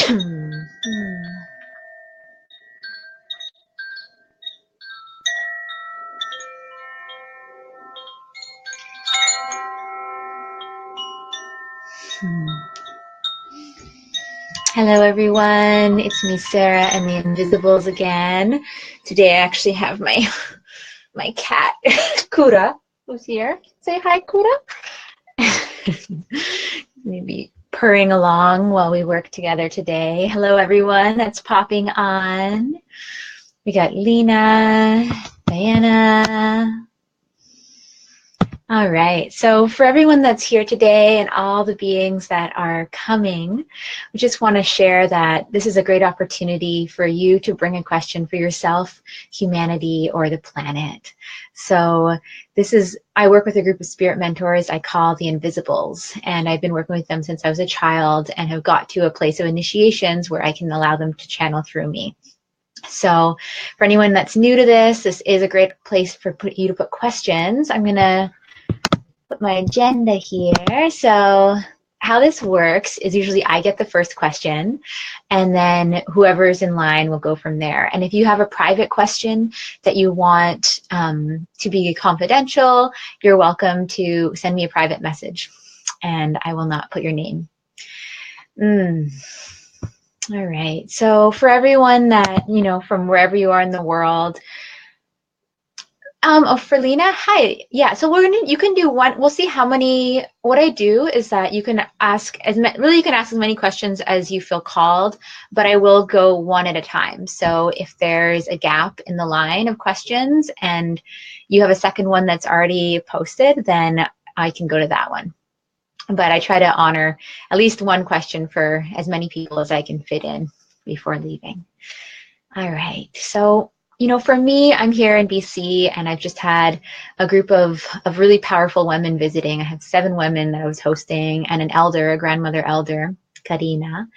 Hello everyone, it's me Sarah and the Invisibles again. Today I actually have my cat Kura who's here. Say hi, Kura. Maybe purring along while we work together today. Hello everyone that's popping on. We got Lena, Diana. All right, so for everyone that's here today and all the beings that are coming, we just want to share that this is a great opportunity for you to bring a question for yourself, humanity, or the planet. So I work with a group of spirit mentors I call the Invisibles, and I've been working with them since I was a child and have got to a place of initiations where I can allow them to channel through me. So for anyone that's new to this is a great place for you to put questions. I'm going to put my agenda here. So how this works is usually I get the first question and then whoever's in line will go from there. And if you have a private question that you want to be confidential, you're welcome to send me a private message and I will not put your name. All right, so for everyone that, from wherever you are in the world, for Lena, hi. Yeah, so you can do one. We'll see how many. What I do is that you can ask you can ask as many questions as you feel called, but I will go one at a time. So if there's a gap in the line of questions and you have a second one that's already posted, then I can go to that one. But I try to honor at least one question for as many people as I can fit in before leaving. All right, so for me, I'm here in BC and I've just had a group of really powerful women visiting. I had 7 women that I was hosting and an elder, a grandmother elder, Karina,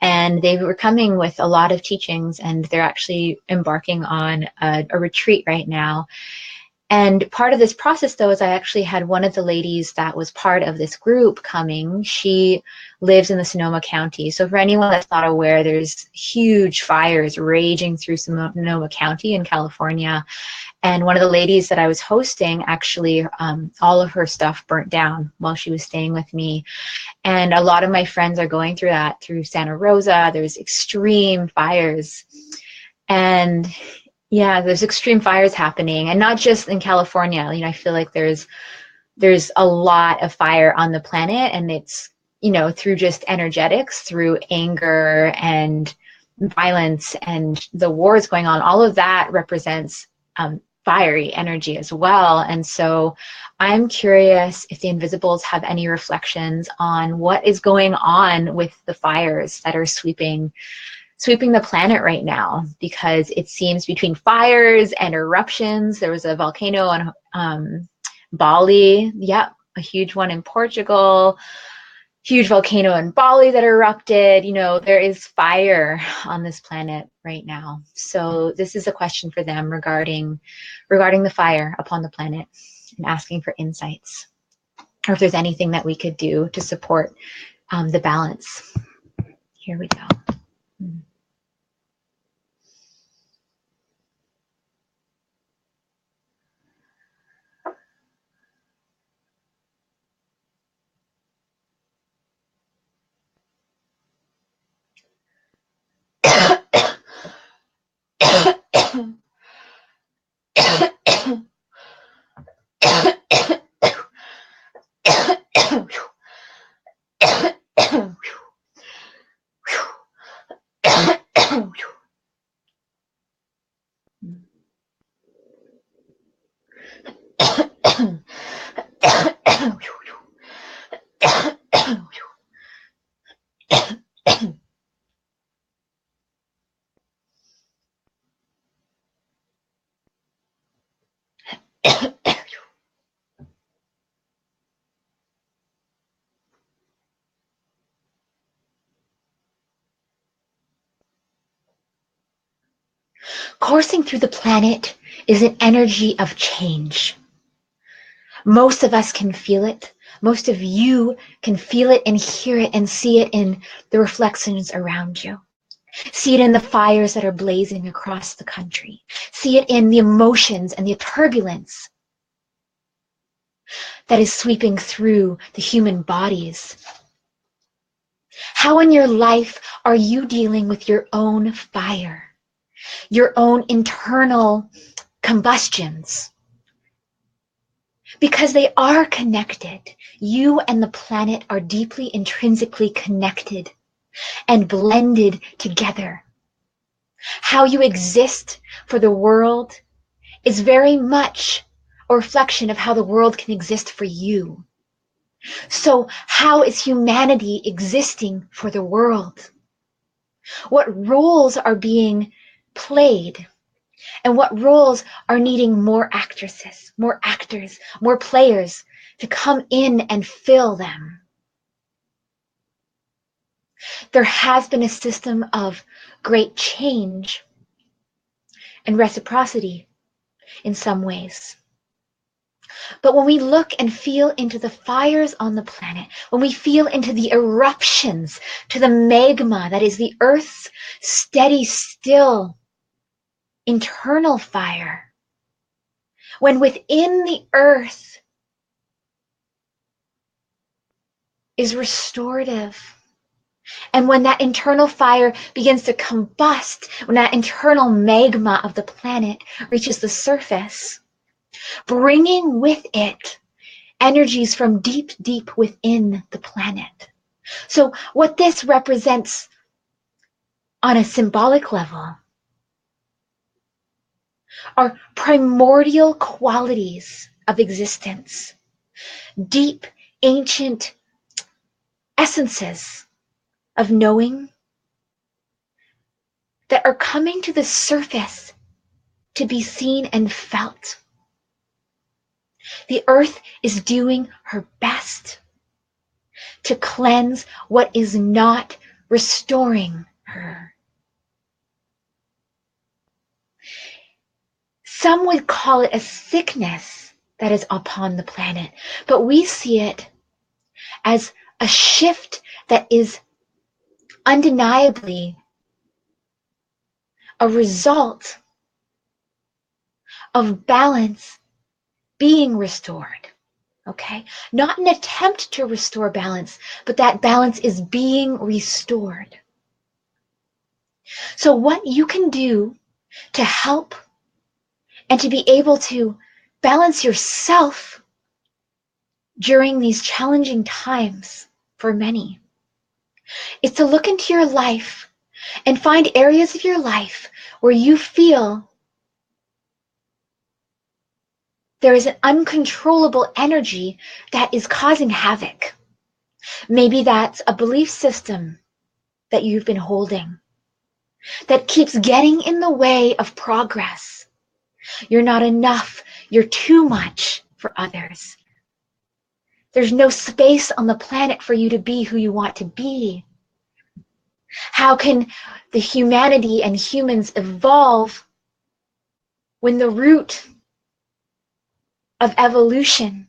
and they were coming with a lot of teachings and they're actually embarking on a retreat right now. And part of this process, though, is I actually had one of the ladies that was part of this group coming. She lives in the Sonoma County. So for anyone that's not aware, there's huge fires raging through Sonoma County in California. And one of the ladies that I was hosting, actually, all of her stuff burnt down while she was staying with me. And a lot of my friends are going through that through Santa Rosa. There's extreme fires. And yeah, there's extreme fires happening, and not just in California. I feel like there's a lot of fire on the planet, and it's, through just energetics, through anger and violence and the wars going on. All of that represents fiery energy as well. And so I'm curious if the Invisibles have any reflections on what is going on with the fires that are sweeping the planet right now, because it seems between fires and eruptions. There was a volcano on Bali, a huge one in Portugal, huge volcano in Bali that erupted. There is fire on this planet right now. So this is a question for them regarding the fire upon the planet and asking for insights, or if there's anything that we could do to support the balance. Here we go. Coursing through the planet is an energy of change. Most of us can feel it, Most of you can feel it and hear it and see it in the reflections around you. See it in the fires that are blazing across the country. See it in the emotions and the turbulence that is sweeping through the human bodies. How in your life are you dealing with your own fire, your own internal combustions? Because they are connected. You and the planet are deeply intrinsically connected and blended together. How you exist for the world is very much a reflection of how the world can exist for you. So how is humanity existing for the world? What roles are being played? And what roles are needing more actresses, more actors, more players to come in and fill them? There has been a system of great change and reciprocity in some ways. But when we look and feel into the fires on the planet, when we feel into the eruptions, to the magma that is the Earth's steady, still, internal fire, when within the Earth is restorative, and when that internal fire begins to combust, when that internal magma of the planet reaches the surface, bringing with it energies from deep, deep within the planet. So what this represents on a symbolic level are primordial qualities of existence, deep, ancient essences of knowing that are coming to the surface to be seen and felt. The earth is doing her best to cleanse what is not restoring her. Some would call it a sickness that is upon the planet, but we see it as a shift that is undeniably a result of balance being restored. Okay? Not an attempt to restore balance, but that balance is being restored. So what you can do to help and to be able to balance yourself during these challenging times for many is to look into your life and find areas of your life where you feel there is an uncontrollable energy that is causing havoc. Maybe that's a belief system that you've been holding that keeps getting in the way of progress. You're not enough. You're too much for others. There's no space on the planet for you to be who you want to be. How can the humanity and humans evolve when the root of evolution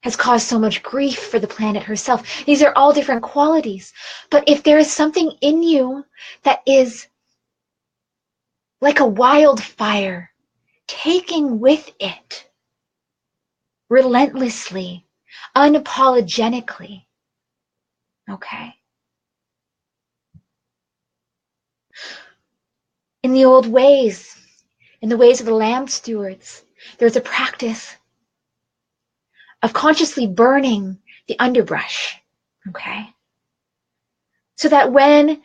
has caused so much grief for the planet herself? These are all different qualities. But if there is something in you that is like a wildfire, taking with it relentlessly, unapologetically, okay? In the old ways, in the ways of the land stewards, there's a practice of consciously burning the underbrush, okay? So that when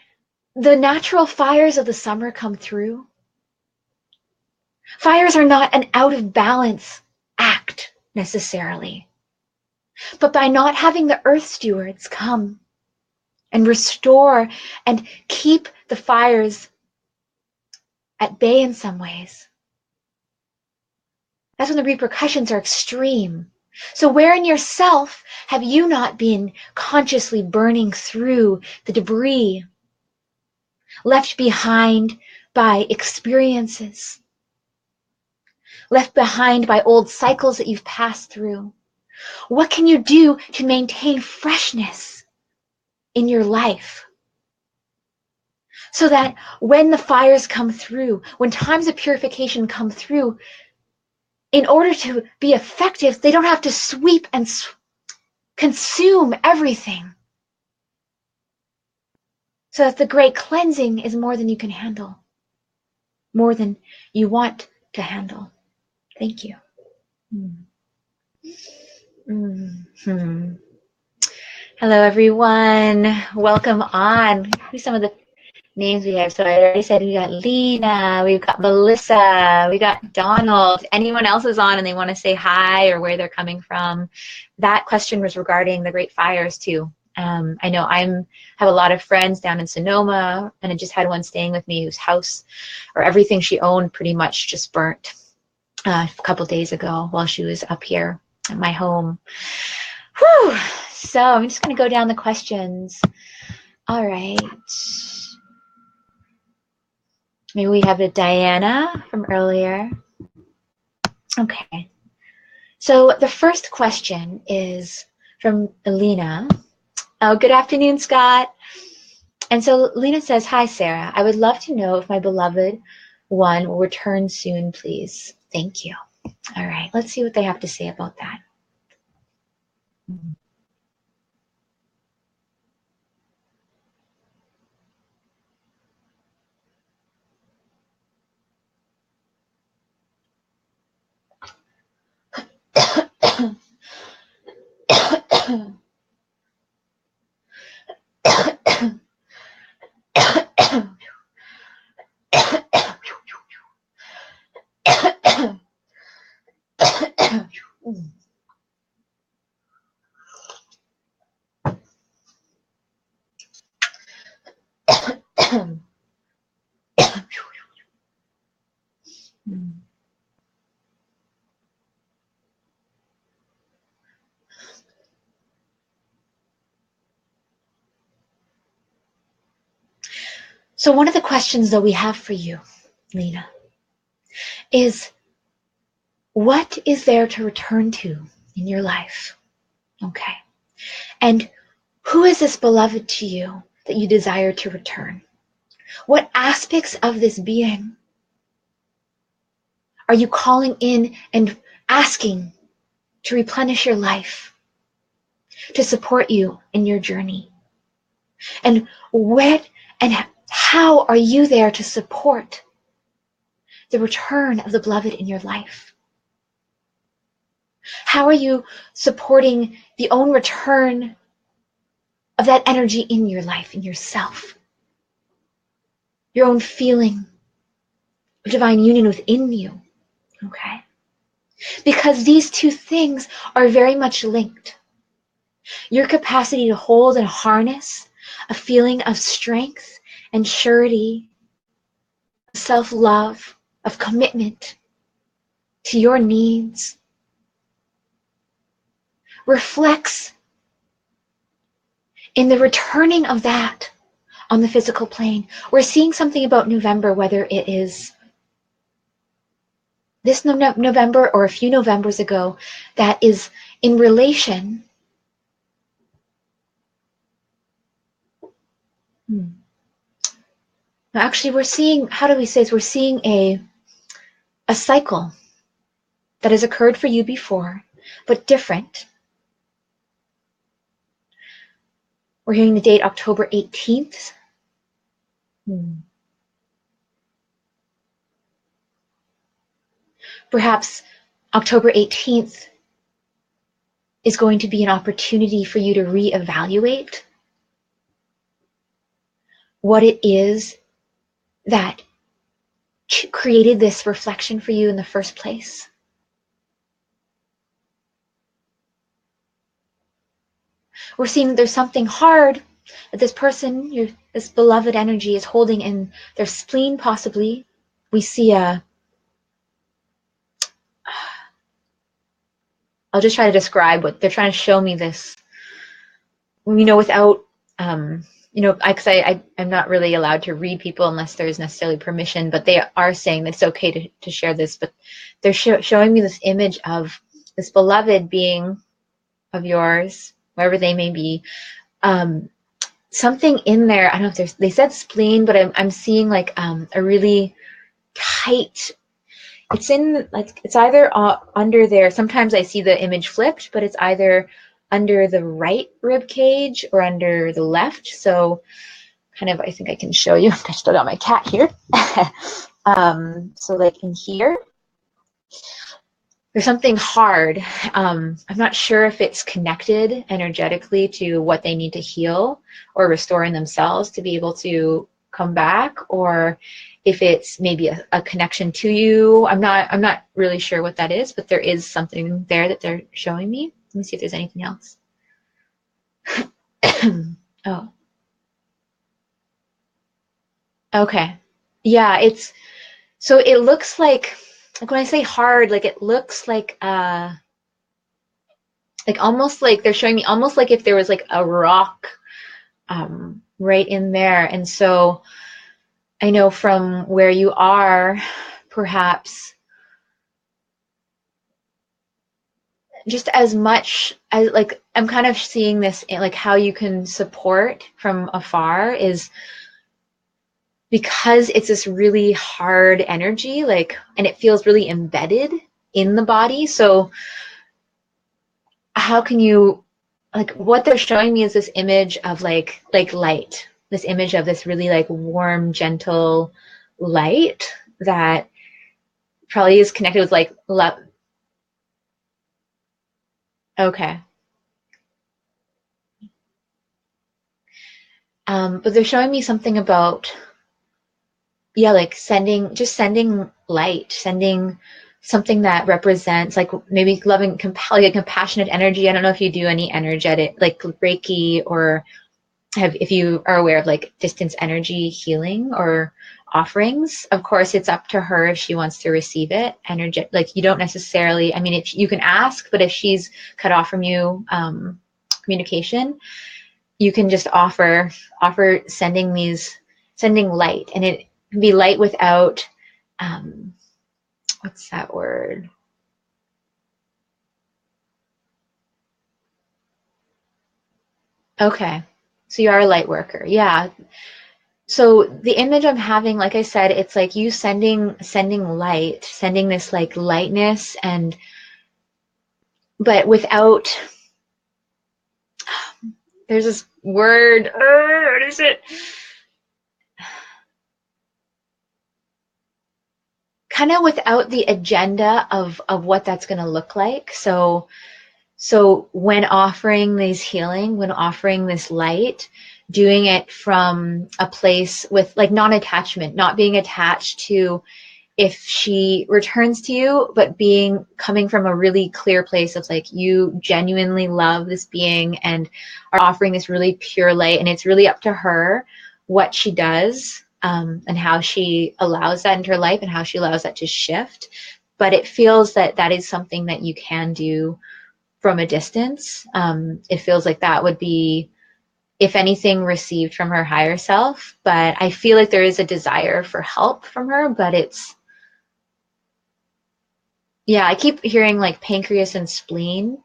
the natural fires of the summer come through, fires are not an out of balance act necessarily, but by not having the earth stewards come and restore and keep the fires at bay in some ways, that's when the repercussions are extreme. So where in yourself have you not been consciously burning through the debris left behind by experiences, left behind by old cycles that you've passed through, What can you do to maintain freshness in your life? So that when the fires come through, when times of purification come through, in order to be effective, they don't have to sweep and consume everything. So that the great cleansing is more than you can handle, more than you want to handle. Thank you. Mm-hmm. Hello, everyone. Welcome on. Who's some of the names we have? So I already said we got Lena, we've got Melissa, we got Donald. Anyone else is on and they want to say hi or where they're coming from? That question was regarding the Great Fires too. I know have a lot of friends down in Sonoma, and I just had one staying with me whose house or everything she owned pretty much just burnt a couple days ago while she was up here at my home. Whew. So I'm just going to go down the questions. All right. Maybe we have a Diana from earlier. Okay. So the first question is from Alina. Oh, good afternoon, Scott. And so Lena says, hi, Sarah. I would love to know if my beloved one will return soon, please. Thank you. All right. Let's see what they have to say about that. So one of the questions that we have for you, Lena, is what is there to return to in your life? Okay. And who is this beloved to you that you desire to return? What aspects of this being are you calling in and asking to replenish your life, to support you in your journey? And what and how are you there to support the return of the beloved in your life? How are you supporting the own return of that energy in your life, in yourself? Your own feeling of divine union within you, okay? Because these two things are very much linked. Your capacity to hold and harness a feeling of strength and surety, self-love, of commitment to your needs reflects in the returning of that on the physical plane. We're seeing something about November, whether it is this November or a few Novembers ago, that is in relation Actually, we're seeing, how do we say this? We're seeing a cycle that has occurred for you before, but different. We're hearing the date October 18th. Perhaps October 18th is going to be an opportunity for you to reevaluate what it is that created this reflection for you in the first place. We're seeing that there's something hard that this person, this beloved energy, is holding in their spleen, possibly. We see I'll just try to describe what they're trying to show me this, without, because I'm not really allowed to read people unless there's necessarily permission, but they are saying that it's okay to share this, but they're showing me this image of this beloved being of yours, wherever they may be. Something in there, I don't know if there's, they said spleen, but I'm seeing like a really tight, it's in, like, it's either under there. Sometimes I see the image flipped, but it's either under the right rib cage or under the left. So kind of, I think I can show you. I still got my cat here. So like in here, there's something hard. I'm not sure if it's connected energetically to what they need to heal or restore in themselves to be able to come back, or if it's maybe a connection to you. I'm not really sure what that is, but there is something there that they're showing me. Let me see if there's anything else. Oh, okay. Yeah, it's, so it looks like when I say hard, like it looks like almost like they're showing me almost like if there was like a rock right in there. And so I know from where you are, perhaps just as much as, like, I'm kind of seeing this in, like, how you can support from afar is because it's this really hard energy, like, and it feels really embedded in the body. So how can you, like, what they're showing me is this image of like light, this image of this really like warm, gentle light that probably is connected with like love. Okay. But they're showing me something about, yeah, like sending light, sending something that represents like maybe loving, like a compassionate energy. I don't know if you do any energetic, like Reiki, or if you are aware of like distance energy healing or offerings. Of course, it's up to her if she wants to receive it. Like, you don't necessarily, I mean, if you can ask, but if she's cut off from you, communication, you can just offer sending light, and it can be light without, what's that word? Okay, so you are a light worker, yeah. So the image I'm having, like I said, it's like you sending light, sending this like lightness, and but without, there's this word, what is it? Kind of without the agenda of what that's going to look like. So when offering these healing, when offering this light, doing it from a place with like non-attachment, not being attached to if she returns to you, but coming from a really clear place of like, you genuinely love this being and are offering this really pure light, and it's really up to her what she does, and how she allows that into her life and how she allows that to shift. But it feels that that is something that you can do from a distance. It feels like that would be, if anything, received from her higher self. But I feel like there is a desire for help from her, but it's, yeah, I keep hearing like pancreas and spleen.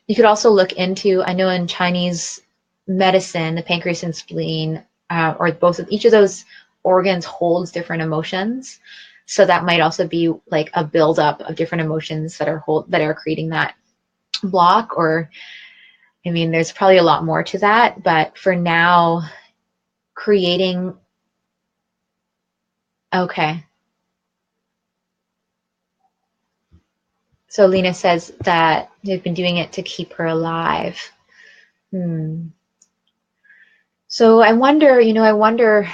You could also look into, I know in Chinese medicine, the pancreas and spleen, or both of each of those organs holds different emotions. So that might also be like a buildup of different emotions that are creating that block. Or, I mean, there's probably a lot more to that, but for now, creating, okay. So Lena says that they've been doing it to keep her alive. So I wonder,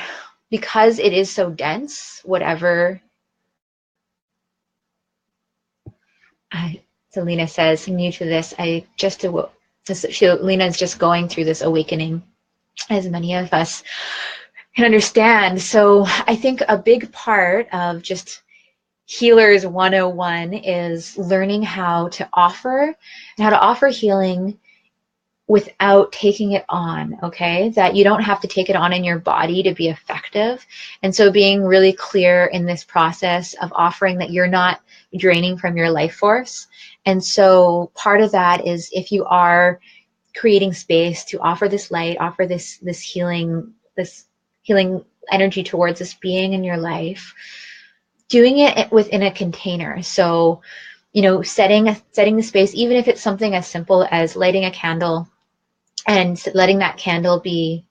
because it is so dense, whatever. Selena says, new to this, Lena's just going through this awakening, as many of us can understand. So I think a big part of just Healers 101 is learning how to offer healing without taking it on, okay? That you don't have to take it on in your body to be effective. And so being really clear in this process of offering that you're not draining from your life force. And so part of that is, if you are creating space to offer this light, offer this healing energy towards this being in your life, doing it within a container. So, you know, setting the space, even if it's something as simple as lighting a candle and letting that candle be,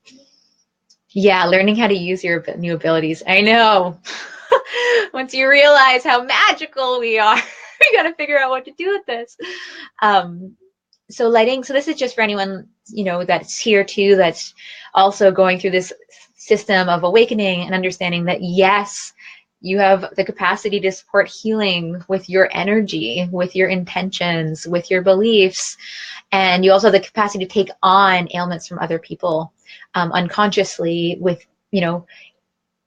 yeah, learning how to use your new abilities. I know. Once you realize how magical we are, we got to figure out what to do with this. So lighting, so this is just for anyone, you know, that's here too, that's also going through this system of awakening and understanding that, yes, you have the capacity to support healing with your energy, with your intentions, with your beliefs. And you also have the capacity to take on ailments from other people unconsciously, with, you know,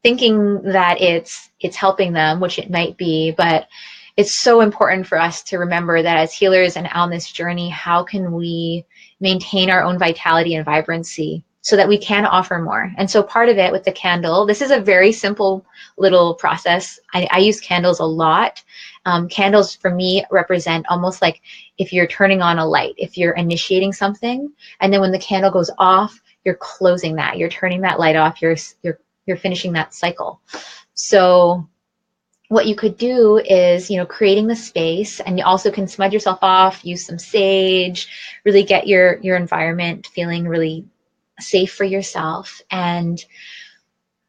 thinking that it's helping them, which it might be. But it's so important for us to remember that as healers and on this journey, how can we maintain our own vitality and vibrancy so that we can offer more? And so part of it with the candle, this is a very simple little process. I use candles a lot. Candles for me represent almost like if you're turning on a light, if you're initiating something, and then when the candle goes off, you're closing that, you're turning that light off, you're finishing that cycle. So what you could do is, you know, creating the space, and you also can smudge yourself off, use some sage, really get your environment feeling really safe for yourself, and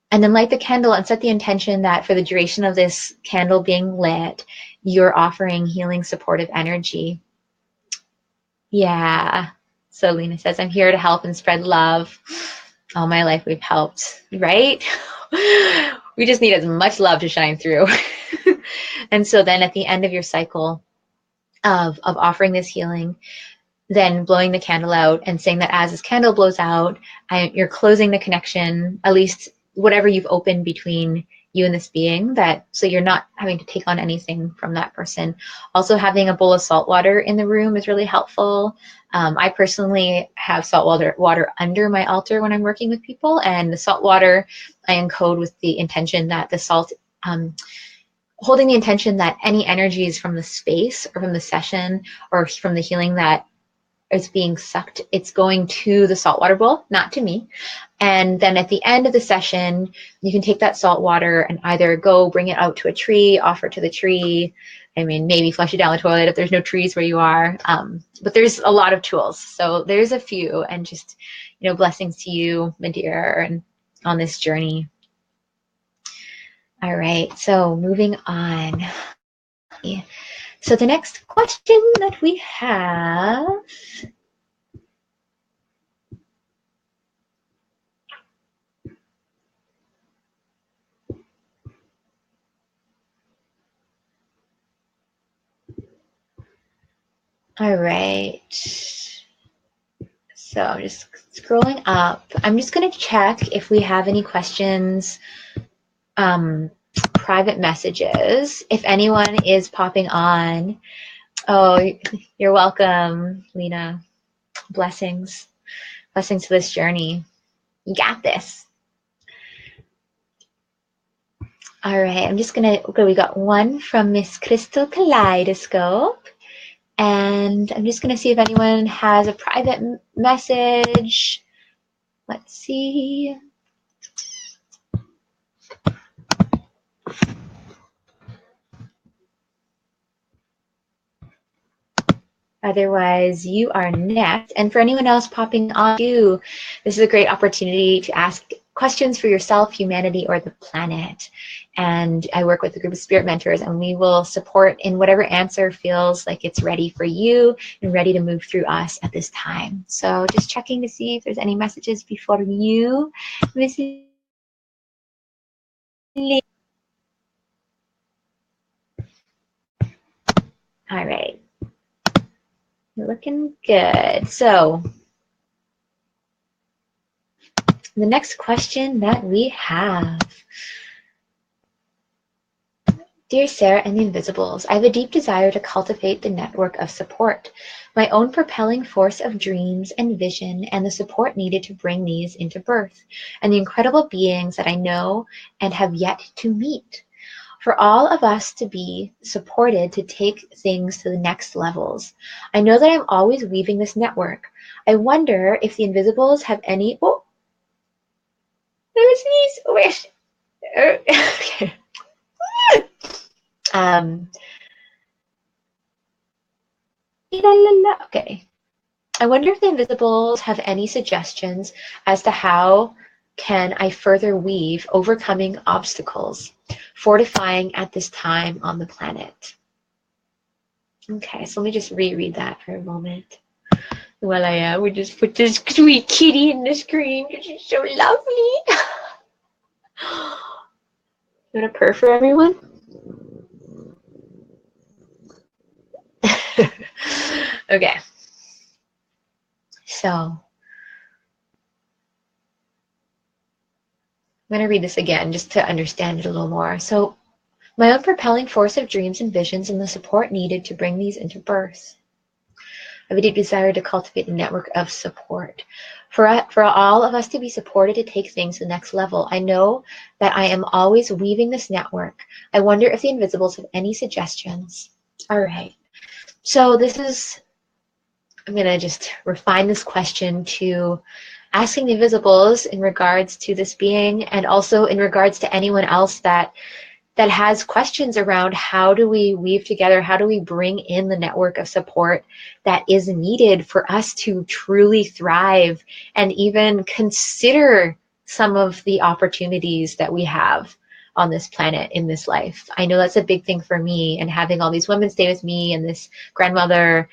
then light the candle and set the intention that for the duration of this candle being lit, you're offering healing, supportive energy. Yeah. So Lena says, I'm here to help and spread love. All my life we've helped, right? We just need as much love to shine through. And so then at the end of your cycle of offering this healing, then blowing the candle out and saying that as this candle blows out, you're closing the connection, at least whatever you've opened between you and this being, that so you're not having to take on anything from that person. Also, having a bowl of salt water in the room is really helpful. I personally have salt water under my altar when I'm working with people, and the salt water I encode with the intention that the salt, holding the intention that any energies from the space or from the session or from the healing that is being sucked, it's going to the saltwater bowl, not to me. And then at the end of the session, you can take that salt water and either go bring it out to a tree, offer it to the tree. I mean, maybe flush it down the toilet if there's no trees where you are. But there's a lot of tools. So there's a few, and just, you know, blessings to you, my dear, and on this journey. All right, so moving on. So the next question that we have, all right. So I'm just scrolling up. I'm just going to check if we have any questions, private messages. If anyone is popping on. Oh, you're welcome, Lena. Blessings. Blessings to this journey. You got this. All right, I'm just going to, we got one from Miss Crystal Kaleidoscope. And I'm just going to see if anyone has a private message. Let's see. Otherwise, you are next. And for anyone else popping on too, this is a great opportunity to ask questions for yourself, humanity, or the planet. And I work with a group of spirit mentors, and we will support in whatever answer feels like it's ready for you and ready to move through us at this time. So just checking to see if there's any messages before you, Miss Lee. All right. You're looking good. So the next question that we have, Dear Sarah and the Invisibles, I have a deep desire to cultivate the network of support, my own propelling force of dreams and vision, and the support needed to bring these into birth, and the incredible beings that I know and have yet to meet. For all of us to be supported to take things to the next levels. I know that I'm always weaving this network. I wonder if the Invisibles have any. Oh, sneeze. Wish. Okay. Okay. I wonder if the Invisibles have any suggestions as to how can I further weave overcoming obstacles, fortifying at this time on the planet. Okay, so let me just reread that for a moment. Well, we just put this sweet kitty in the screen because she's so lovely. You want to purr for everyone? Okay. So I'm going to read this again just to understand it a little more. So, my own propelling force of dreams and visions and the support needed to bring these into birth. I have a deep desire to cultivate a network of support. For all of us to be supported to take things to the next level. I know that I am always weaving this network. I wonder if the Invisibles have any suggestions. All right. So I'm going to just refine this question to asking the Invisibles in regards to this being, and also in regards to anyone else that has questions around how do we weave together, how do we bring in the network of support that is needed for us to truly thrive and even consider some of the opportunities that we have on this planet in this life. I know that's a big thing for me, and having all these women stay with me and this grandmother,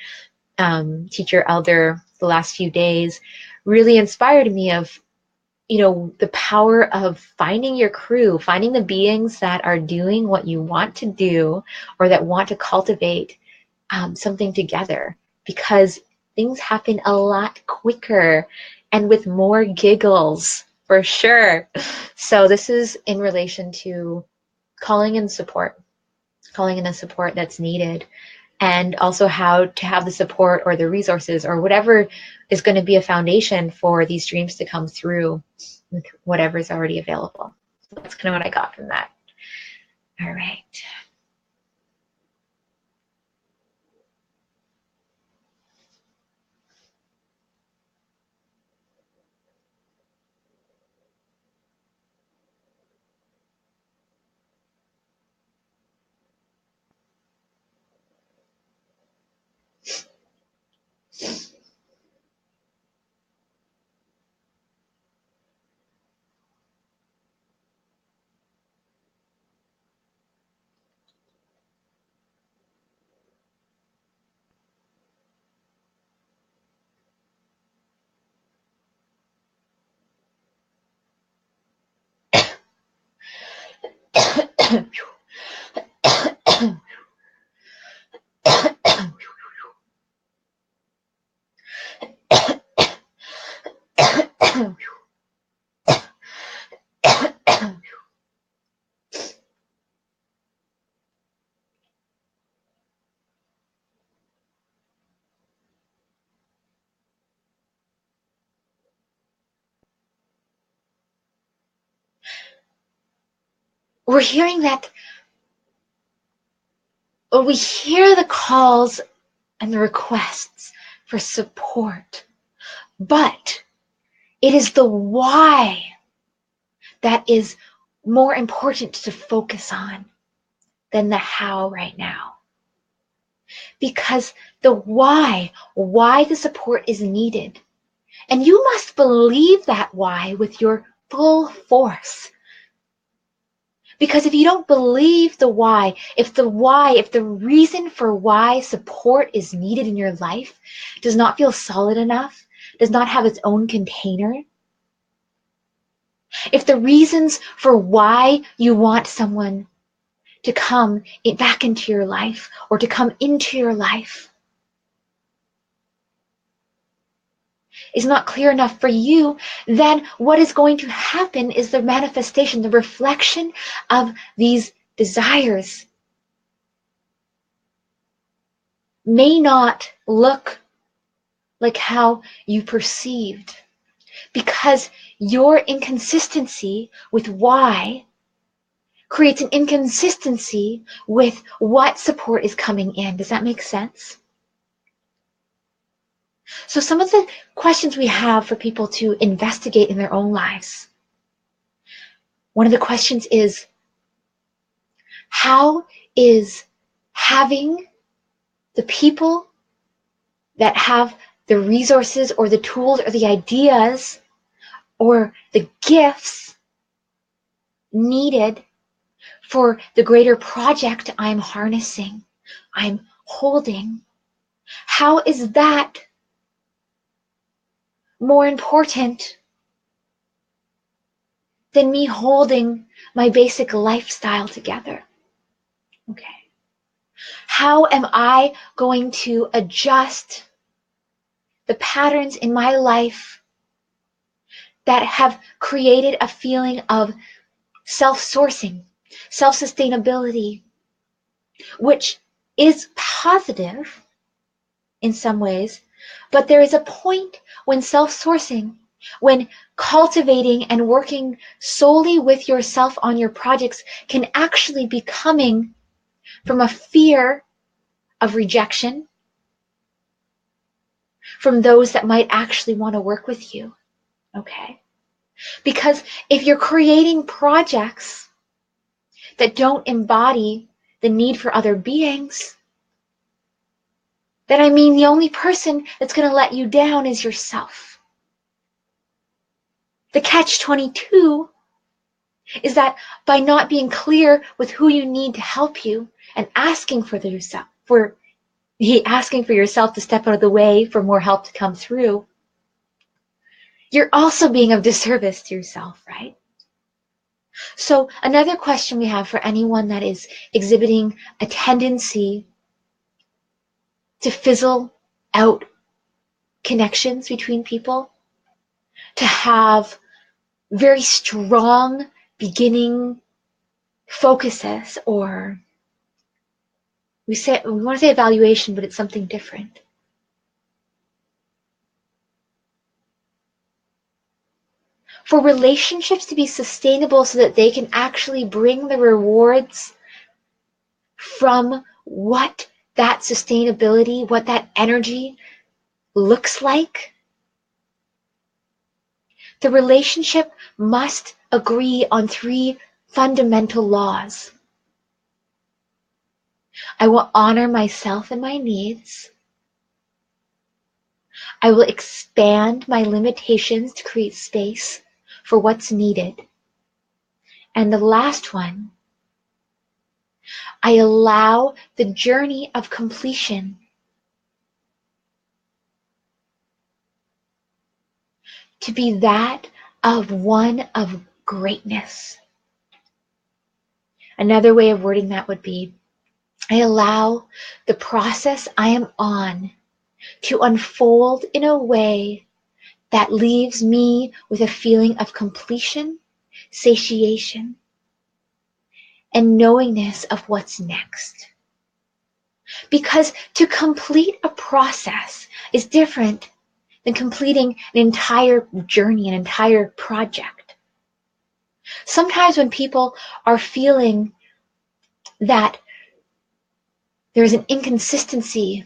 teacher, elder the last few days really inspired me of the power of finding your crew, finding the beings that are doing what you want to do or that want to cultivate something together, because things happen a lot quicker and with more giggles for sure. So this is in relation to calling in the support that's needed, and also how to have the support or the resources or whatever is going to be a foundation for these dreams to come through with whatever is already available. So that's kind of what I got from that. All right. We're hearing that, or we hear the calls and the requests for support, but it is the why that is more important to focus on than the how right now. Because the why the support is needed. And you must believe that why with your full force. Because if you don't believe the why, if the reason for why support is needed in your life does not feel solid enough, does not have its own container, if the reasons for why you want someone to come back into your life or to come into your life is not clear enough for you, then what is going to happen is the manifestation, the reflection of these desires may not look like how you perceived, because your inconsistency with why creates an inconsistency with what support is coming in. Does that make sense? So some of the questions we have for people to investigate in their own lives. One of the questions is, how is having the people that have the resources or the tools or the ideas or the gifts needed for the greater project I'm harnessing, I'm holding, how is that more important than me holding my basic lifestyle together? Okay. How am I going to adjust the patterns in my life that have created a feeling of self-sourcing, self-sustainability, which is positive in some ways, but there is a point when self-sourcing, when cultivating and working solely with yourself on your projects can actually be coming from a fear of rejection from those that might actually want to work with you. Okay? Because if you're creating projects that don't embody the need for other beings, then the only person that's going to let you down is yourself. The catch-22 is that by not being clear with who you need to help you and asking for yourself to step out of the way for more help to come through, you're also being of disservice to yourself, right? So another question we have for anyone that is exhibiting a tendency to fizzle out connections between people, to have very strong beginning focuses, or we want to say evaluation, but it's something different. For relationships to be sustainable so that they can actually bring the rewards from what that sustainability, what that energy looks like, the relationship must agree on 3 fundamental laws. I will honor myself and my needs. I will expand my limitations to create space for what's needed. And the last one, I allow the journey of completion to be that of one of greatness. Another way of wording that would be, I allow the process I am on to unfold in a way that leaves me with a feeling of completion, satiation, and knowingness of what's next. Because to complete a process is different than completing an entire journey, an entire project. Sometimes when people are feeling that there's an inconsistency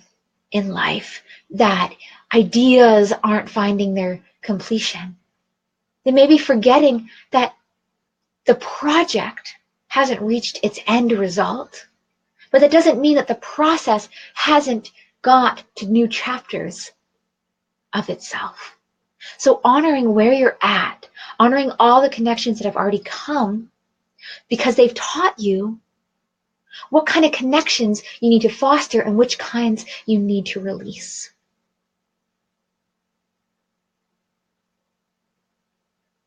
in life, that ideas aren't finding their completion, they may be forgetting that the project hasn't reached its end result, but that doesn't mean that the process hasn't got to new chapters of itself. So honoring where you're at, honoring all the connections that have already come, because they've taught you what kind of connections you need to foster and which kinds you need to release.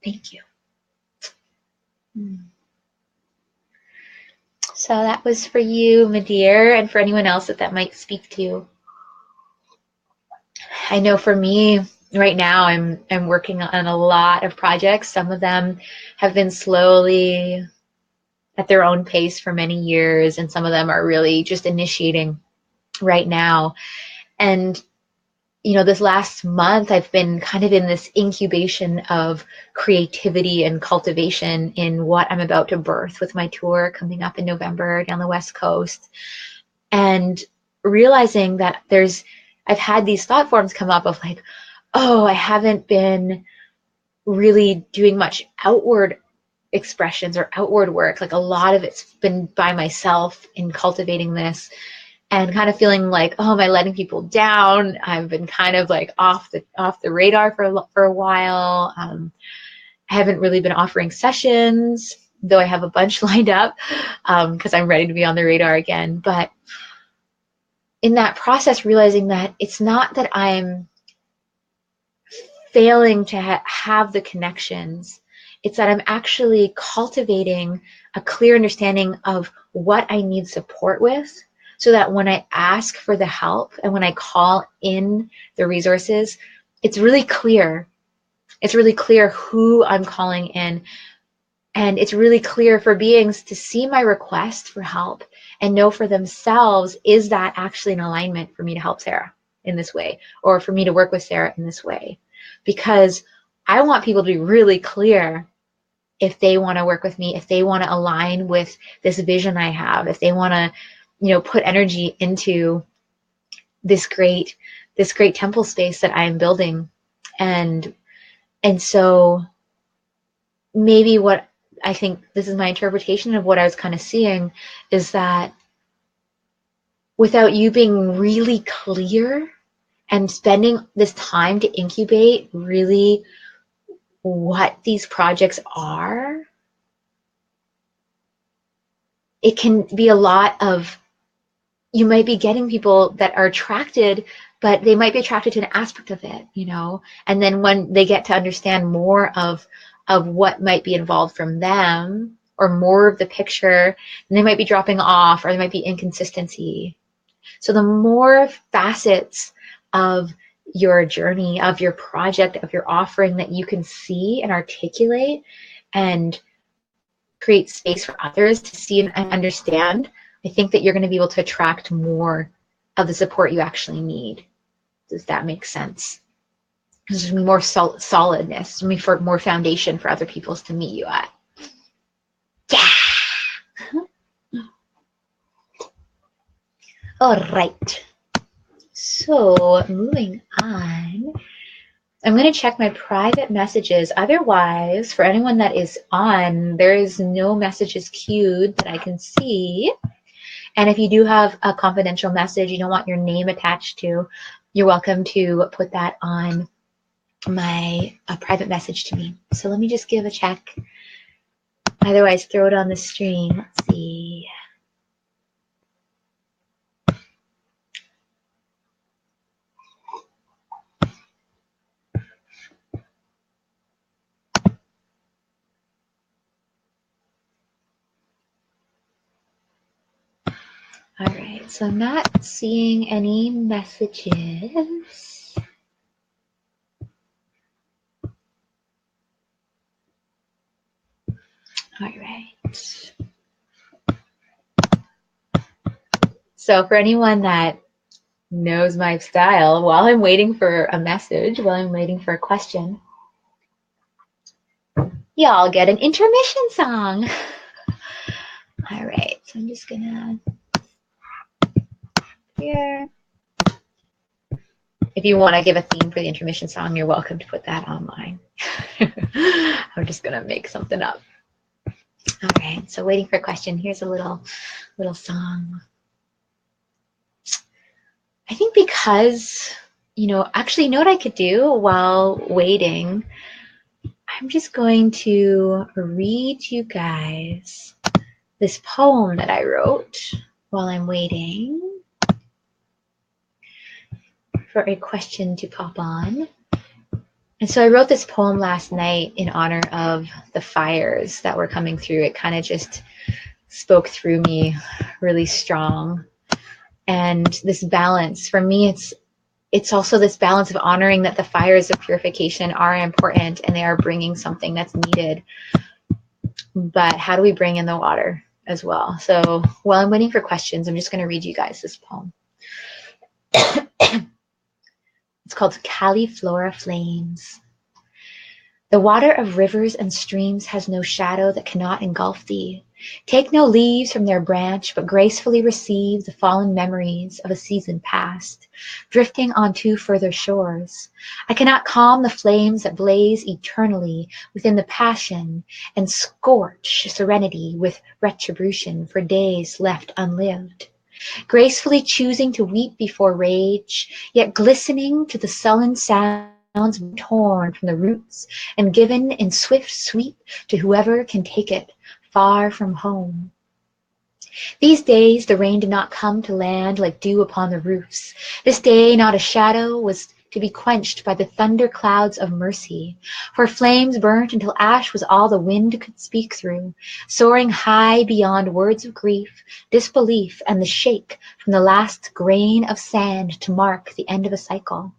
Thank you. So that was for you, my dear, and for anyone else that might speak to. I know for me, right now, I'm working on a lot of projects. Some of them have been slowly at their own pace for many years, and some of them are really just initiating right now. And this last month, I've been kind of in this incubation of creativity and cultivation in what I'm about to birth with my tour coming up in November down the West Coast. And realizing that I've had these thought forms come up of like, oh, I haven't been really doing much outward expressions or outward work. Like a lot of it's been by myself in cultivating this. And kind of feeling like, oh, am I letting people down? I've been kind of like off the radar for a while. I haven't really been offering sessions, though I have a bunch lined up because I'm ready to be on the radar again. But in that process, realizing that it's not that I'm failing to have the connections. It's that I'm actually cultivating a clear understanding of what I need support with, so that when I ask for the help and when I call in the resources, it's really clear. It's really clear who I'm calling in. And it's really clear for beings to see my request for help and know for themselves, is that actually in alignment for me to help Sarah in this way, or for me to work with Sarah in this way? Because I want people to be really clear if they want to work with me, if they want to align with this vision I have, if they want to put energy into this great temple space that I am building. And so maybe what I think, this is my interpretation of what I was kind of seeing, is that without you being really clear and spending this time to incubate really what these projects are, it can be a lot of, you might be getting people that are attracted, but they might be attracted to an aspect of it, and then when they get to understand more of what might be involved from them, or more of the picture, and they might be dropping off, or there might be inconsistency. So the more facets of your journey, of your project, of your offering that you can see and articulate and create space for others to see and understand, I think that you're going to be able to attract more of the support you actually need. Does that make sense? There's more solidness, more foundation for other people to meet you at. Yeah. All right. So moving on, I'm going to check my private messages. Otherwise, for anyone that is on, there is no messages queued that I can see. And if you do have a confidential message you don't want your name attached to, you're welcome to put that on my private message to me. So let me just give a check. Otherwise, throw it on the stream. Let's see. All right, so I'm not seeing any messages. All right. So for anyone that knows my style, while I'm waiting for a message, while I'm waiting for a question, y'all get an intermission song. All right, so I'm just gonna here. If you want to give a theme for the intermission song, you're welcome to put that online. I'm just gonna make something up. All right, so waiting for a question. Here's a little song. I think because, actually, you know what I could do while waiting? I'm just going to read you guys this poem that I wrote while I'm waiting for a question to pop on. And so I wrote this poem last night in honor of the fires that were coming through. It kind of just spoke through me really strong. And this balance, for me, it's also this balance of honoring that the fires of purification are important and they are bringing something that's needed. But how do we bring in the water as well? So while I'm waiting for questions, I'm just going to read you guys this poem. It's called Cauliflora Flames. The water of rivers and streams has no shadow that cannot engulf thee. Take no leaves from their branch, but gracefully receive the fallen memories of a season past, drifting onto further shores. I cannot calm the flames that blaze eternally within the passion and scorch serenity with retribution for days left unlived. Gracefully choosing to weep before rage, yet glistening to the sullen sounds torn from the roots and given in swift sweep to whoever can take it far from home. These days the rain did not come to land like dew upon the roofs. This day not a shadow was to be quenched by the thunder clouds of mercy, for flames burnt until ash was all the wind could speak through, soaring high beyond words of grief, disbelief, and the shake from the last grain of sand to mark the end of a cycle.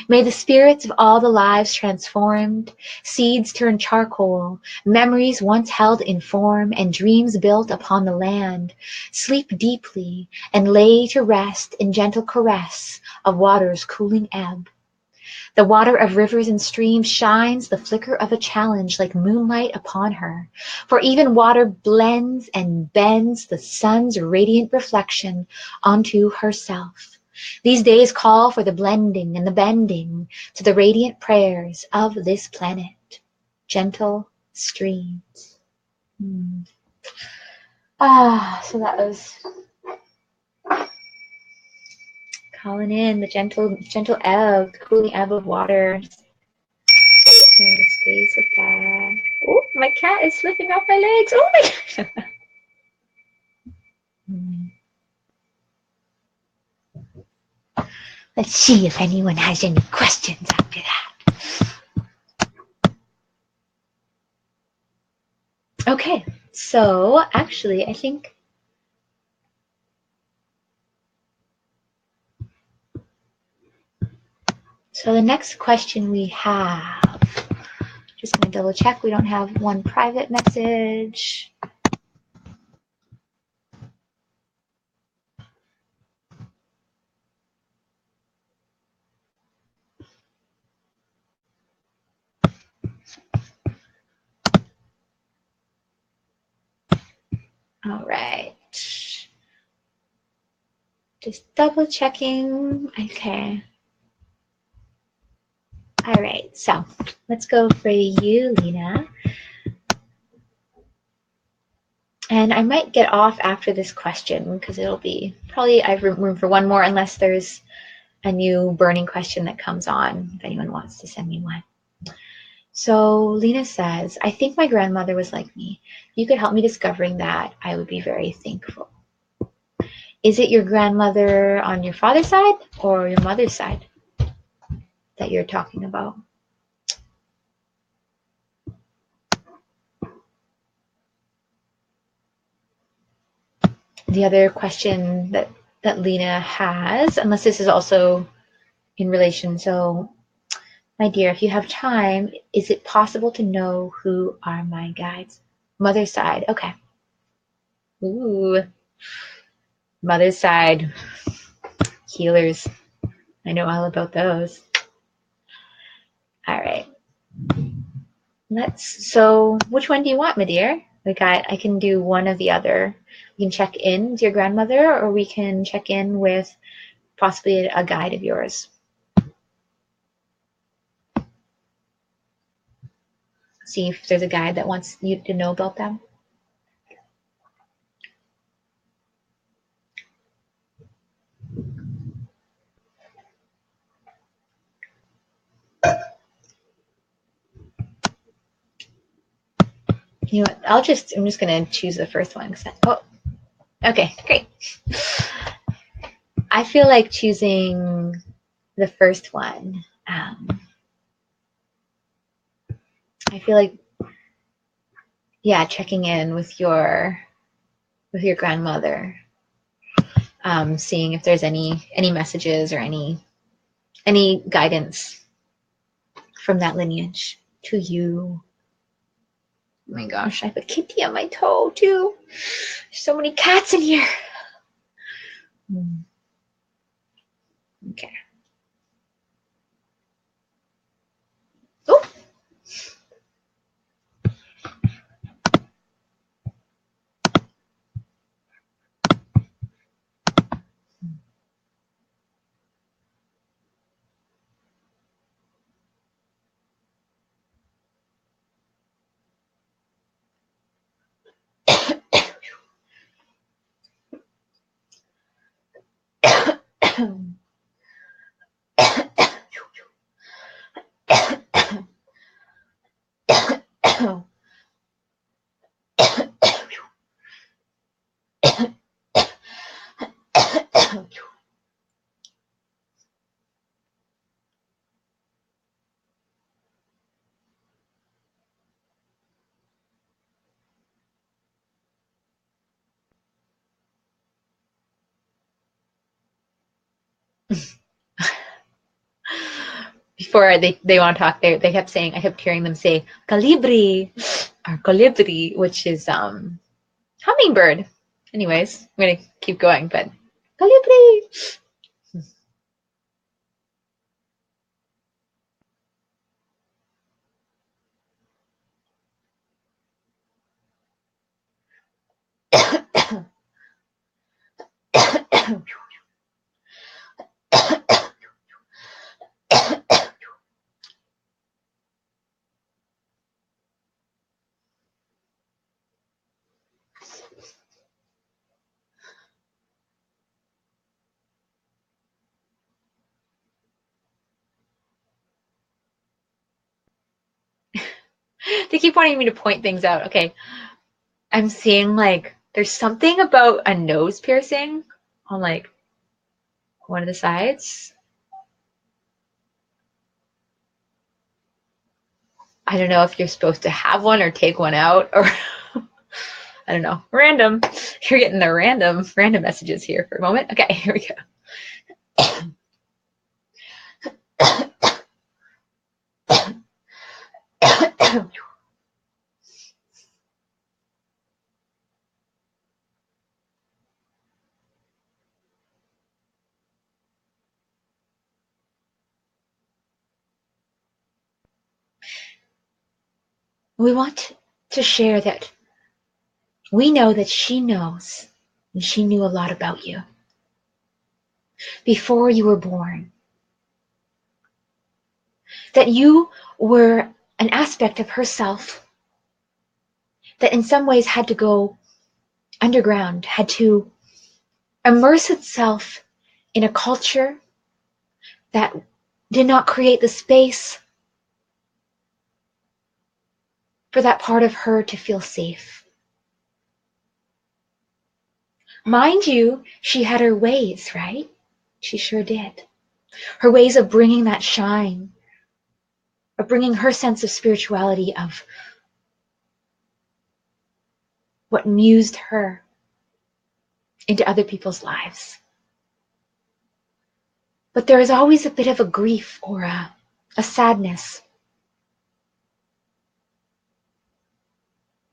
May the spirits of all the lives transformed, seeds turn charcoal, memories once held in form, and dreams built upon the land, sleep deeply and lay to rest in gentle caress of water's cooling ebb. The water of rivers and streams shines the flicker of a challenge like moonlight upon her, for even water blends and bends the sun's radiant reflection onto herself. These days call for the blending and the bending to the radiant prayers of this planet. Gentle streams. So that was calling in the gentle ebb, the cooling ebb of water. Clearing the space with that. Oh, my cat is slipping off my legs. Oh my gosh. Let's see if anyone has any questions after that. Okay, so actually, I think so the next question we have, just going to double check we don't have one private message. All right. Just double checking. Okay. All right, so let's go for you, Lena. And I might get off after this question because it'll be probably, I have room for one more unless there's a new burning question that comes on, if anyone wants to send me one. So Lena says, I think my grandmother was like me. If you could help me discovering that, I would be very thankful. Is it your grandmother on your father's side or your mother's side that you're talking about? The other question that Lena has, unless this is also in relation, so my dear, if you have time, is it possible to know who are my guides? Mother's side, okay. Ooh, mother's side, healers. I know all about those. All right. So which one do you want, my dear? I can do one or the other. We can check in with your grandmother, or we can check in with possibly a guide of yours. See if there's a guide that wants you to know about them. You know what? I'm just gonna choose the first one. Oh, okay, great. I feel like choosing the first one. I feel like, yeah, checking in with your grandmother, seeing if there's any messages or any guidance from that lineage to you. Oh my gosh, I have a kitty on my toe too. There's so many cats in here. Before they want to talk, they kept saying, I kept hearing them say calibri or colibri, which is hummingbird. Anyways, I'm gonna keep going, but calibri. They keep wanting me to point things out. Okay, I'm seeing like there's something about a nose piercing on like one of the sides. I don't know if you're supposed to have one or take one out, or I don't know. Random. You're getting the random messages here for a moment. Okay, here we go. We want to share that we know that she knows, and she knew a lot about you before you were born. That you were an aspect of herself that in some ways had to go underground, had to immerse itself in a culture that did not create the space for that part of her to feel safe. Mind you, she had her ways, right? She sure did. Her ways of bringing that shine, of bringing her sense of spirituality, of what mused her into other people's lives. But there is always a bit of a grief or a sadness.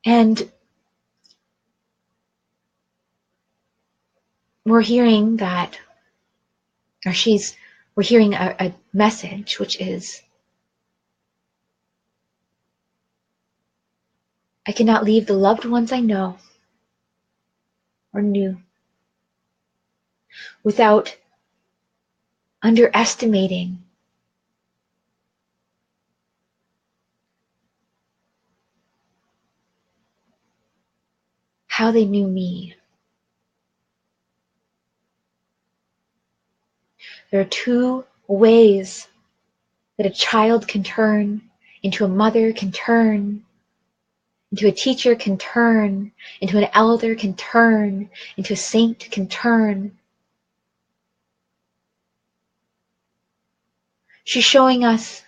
And we're hearing that, or we're hearing a message, which is, I cannot leave the loved ones I know or knew without underestimating how they knew me. There are two ways that a child can turn into a mother, can turn into a teacher, can turn into an elder, can turn into a saint, can turn. She's showing us,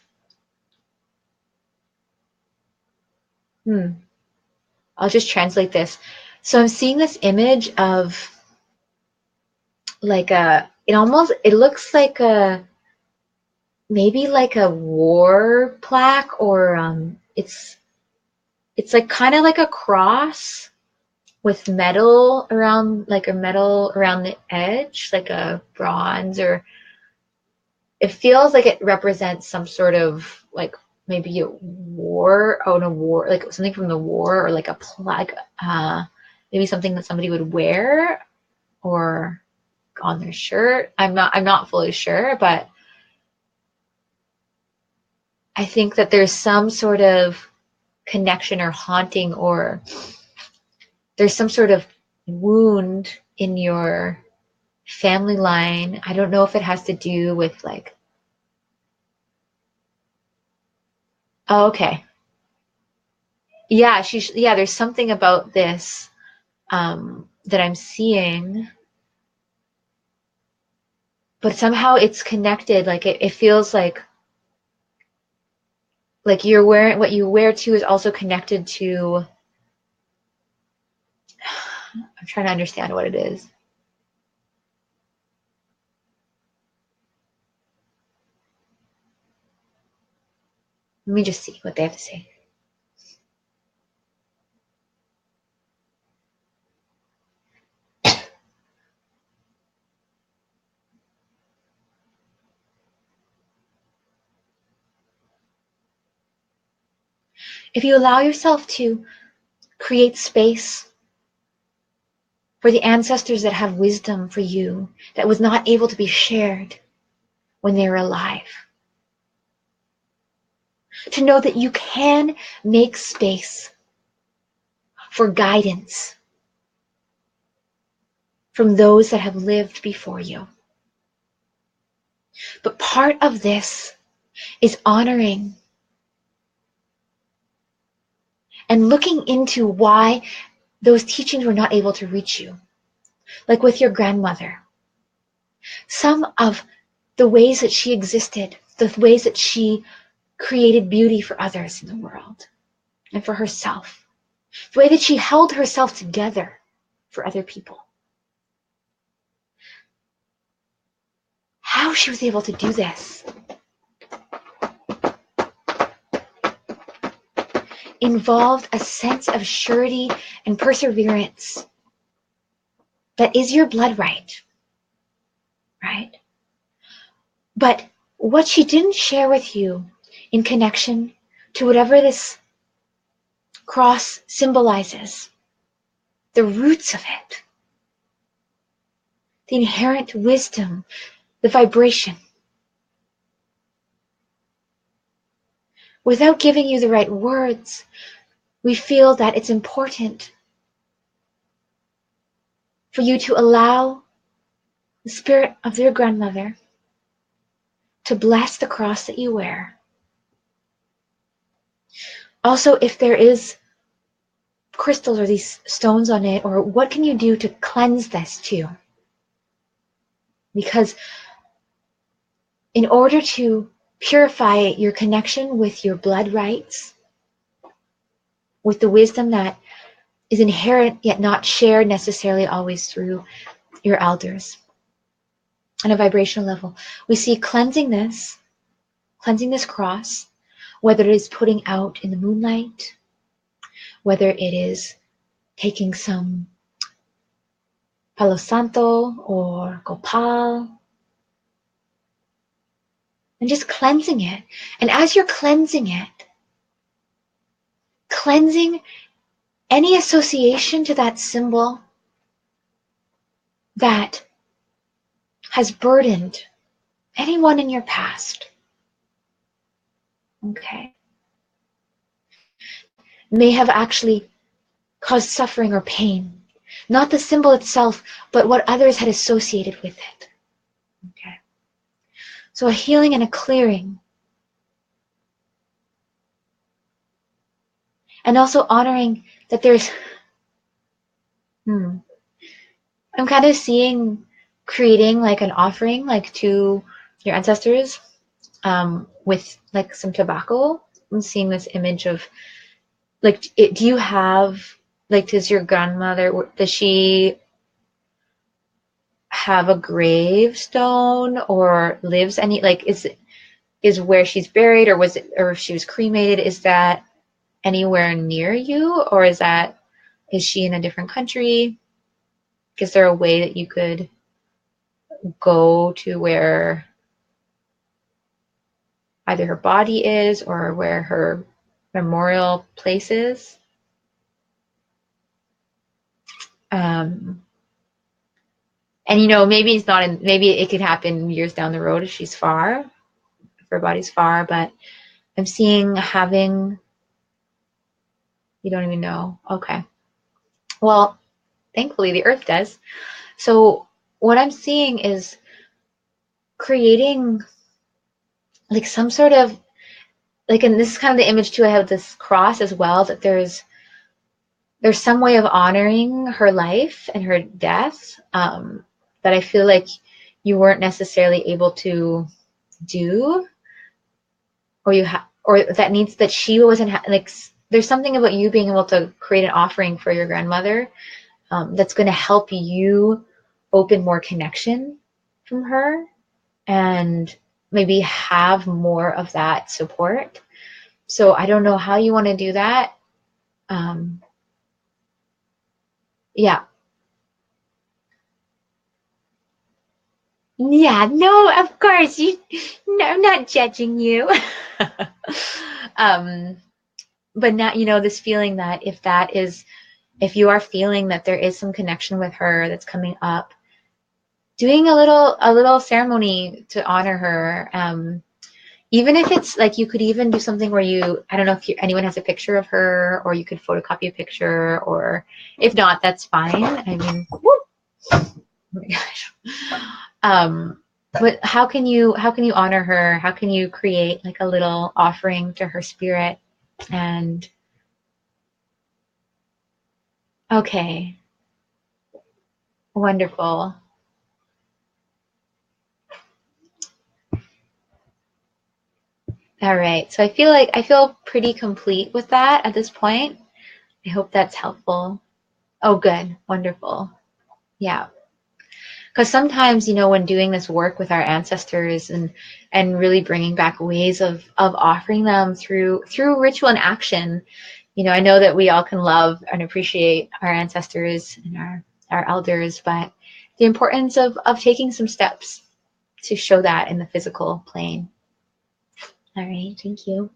I'll just translate this. So I'm seeing this image of like it looks like maybe like a war plaque, or it's like kind of like a cross with metal around, like a metal around the edge, like a bronze, or it feels like it represents some sort of like maybe a war, like something from the war, or like a plaque, maybe something that somebody would wear or on their shirt. I'm not fully sure, but I think that there's some sort of connection or haunting, or there's some sort of wound in your family line. I don't know if it has to do with like, oh, okay. Yeah, yeah, there's something about this that I'm seeing, but somehow it's connected. Like it feels like you're wearing, what you wear too is also connected to, I'm trying to understand what it is. Let me just see what they have to say. If you allow yourself to create space for the ancestors that have wisdom for you that was not able to be shared when they were alive, to know that you can make space for guidance from those that have lived before you. But part of this is honoring and looking into why those teachings were not able to reach you. Like with your grandmother, some of the ways that she existed, the ways that she created beauty for others in the world and for herself, the way that she held herself together for other people, how she was able to do this involved a sense of surety and perseverance that is your blood right? But what she didn't share with you in connection to whatever this cross symbolizes, the roots of it, the inherent wisdom, the vibration, without giving you the right words, we feel that it's important for you to allow the spirit of your grandmother to bless the cross that you wear. Also, if there is crystals or these stones on it, or what can you do to cleanse this too? Because in order to purify your connection with your blood rights, with the wisdom that is inherent yet not shared necessarily always through your elders on a vibrational level, we see cleansing this cross, whether it is putting out in the moonlight, whether it is taking some Palo Santo or Gopal, and just cleansing it. And as you're cleansing it, cleansing any association to that symbol that has burdened anyone in your past. Okay. May have actually caused suffering or pain. Not the symbol itself, but what others had associated with it. Okay. So a healing and a clearing. And also honoring that there's, I'm kind of seeing creating like an offering like to your ancestors with like some tobacco. I'm seeing this image of like, do you have, like, does your grandmother, does she have a gravestone or lives any, like, is where she's buried, or was it, or if she was cremated, is that anywhere near you, or is she in a different country? Is there a way that you could go to where either her body is or where her memorial place is? And maybe it's not in, maybe it could happen years down the road if she's far, if her body's far, but I'm seeing having, you don't even know. Okay. Well, thankfully the earth does. So what I'm seeing is creating like some sort of like, and this is kind of the image too, I have this cross as well, that there's some way of honoring her life and her death that I feel like you weren't necessarily able to do, or that she wasn't like, there's something about you being able to create an offering for your grandmother that's going to help you open more connection from her and maybe have more of that support. So I don't know how you want to do that. Yeah. Yeah, no, of course. No, I'm not judging you. um, but not, this feeling that if you are feeling that there is some connection with her that's coming up, doing a little ceremony to honor her. Even if it's like, you could even do something where I don't know if anyone has a picture of her, or you could photocopy a picture, or if not, that's fine. I mean, oh my gosh. But how can you honor her? How can you create like a little offering to her spirit? And okay, wonderful. All right. So I feel pretty complete with that at this point. I hope that's helpful. Oh, good. Wonderful. Yeah. Because sometimes, when doing this work with our ancestors and really bringing back ways of offering them through ritual and action, I know that we all can love and appreciate our ancestors and our elders, but the importance of taking some steps to show that in the physical plane. All right, thank you.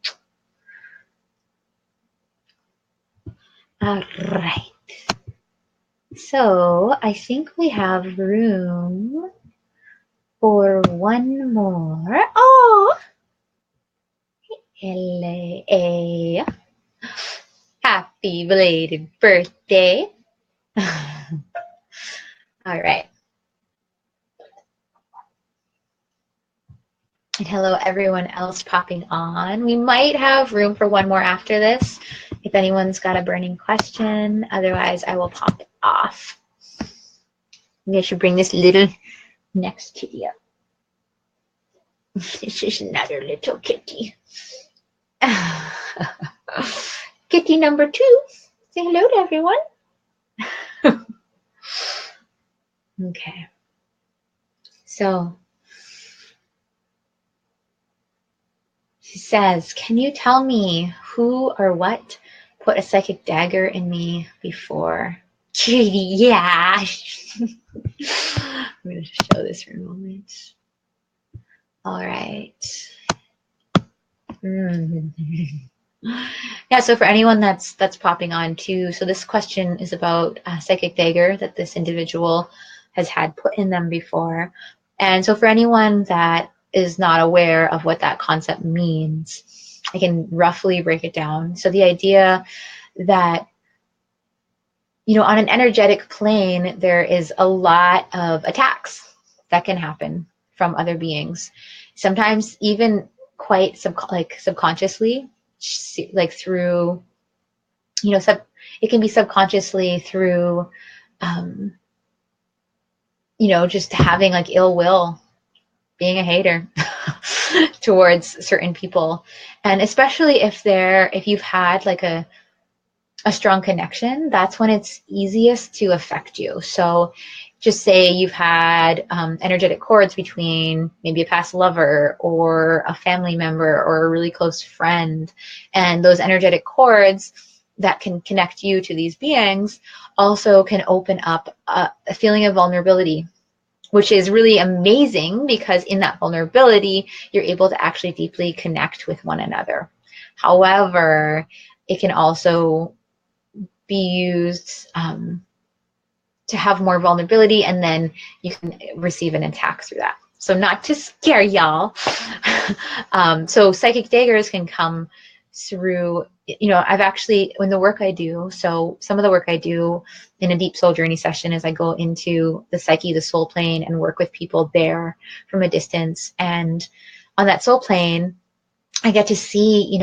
All right. So I think we have room for one more. Oh, hello. Happy belated birthday. All right. And hello, everyone else popping on. We might have room for one more after this, if anyone's got a burning question. Otherwise, I will pop it off. Maybe I should bring this little next to you. This is another little kitty. Kitty number 2. Say hello to everyone. Okay. So she says, can you tell me who or what put a psychic dagger in me before? Kitty, yeah. I'm going to show this for a moment. All right. Yeah, so for anyone that's popping on too, so this question is about a psychic dagger that this individual has had put in them before. And so for anyone that is not aware of what that concept means, I can roughly break it down. So the idea that, on an energetic plane, there is a lot of attacks that can happen from other beings. Sometimes even quite subconsciously, like through, it can be subconsciously through, just having like ill will, being a hater towards certain people. And especially if you've had like a strong connection, that's when it's easiest to affect you. So just say you've had energetic cords between maybe a past lover or a family member or a really close friend, and those energetic cords that can connect you to these beings also can open up a feeling of vulnerability, which is really amazing, because in that vulnerability, you're able to actually deeply connect with one another. However, it can also be used to have more vulnerability, and then you can receive an attack through that. So not to scare y'all. So psychic daggers can come through, I've actually, when the work I do, so some of the work I do in a deep soul journey session is I go into the psyche, the soul plane, and work with people there from a distance. And on that soul plane, I get to see,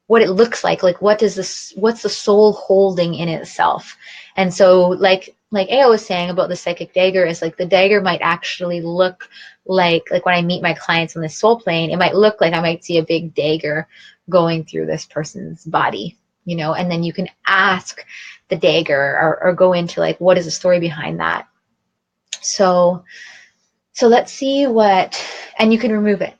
what it looks like what's the soul holding in itself. And so like Ao was saying about the psychic dagger, is like the dagger might actually look like when I meet my clients on the soul plane, it might look like I might see a big dagger going through this person's body, and then you can ask the dagger, or go into like, what is the story behind that. So let's see and you can remove it.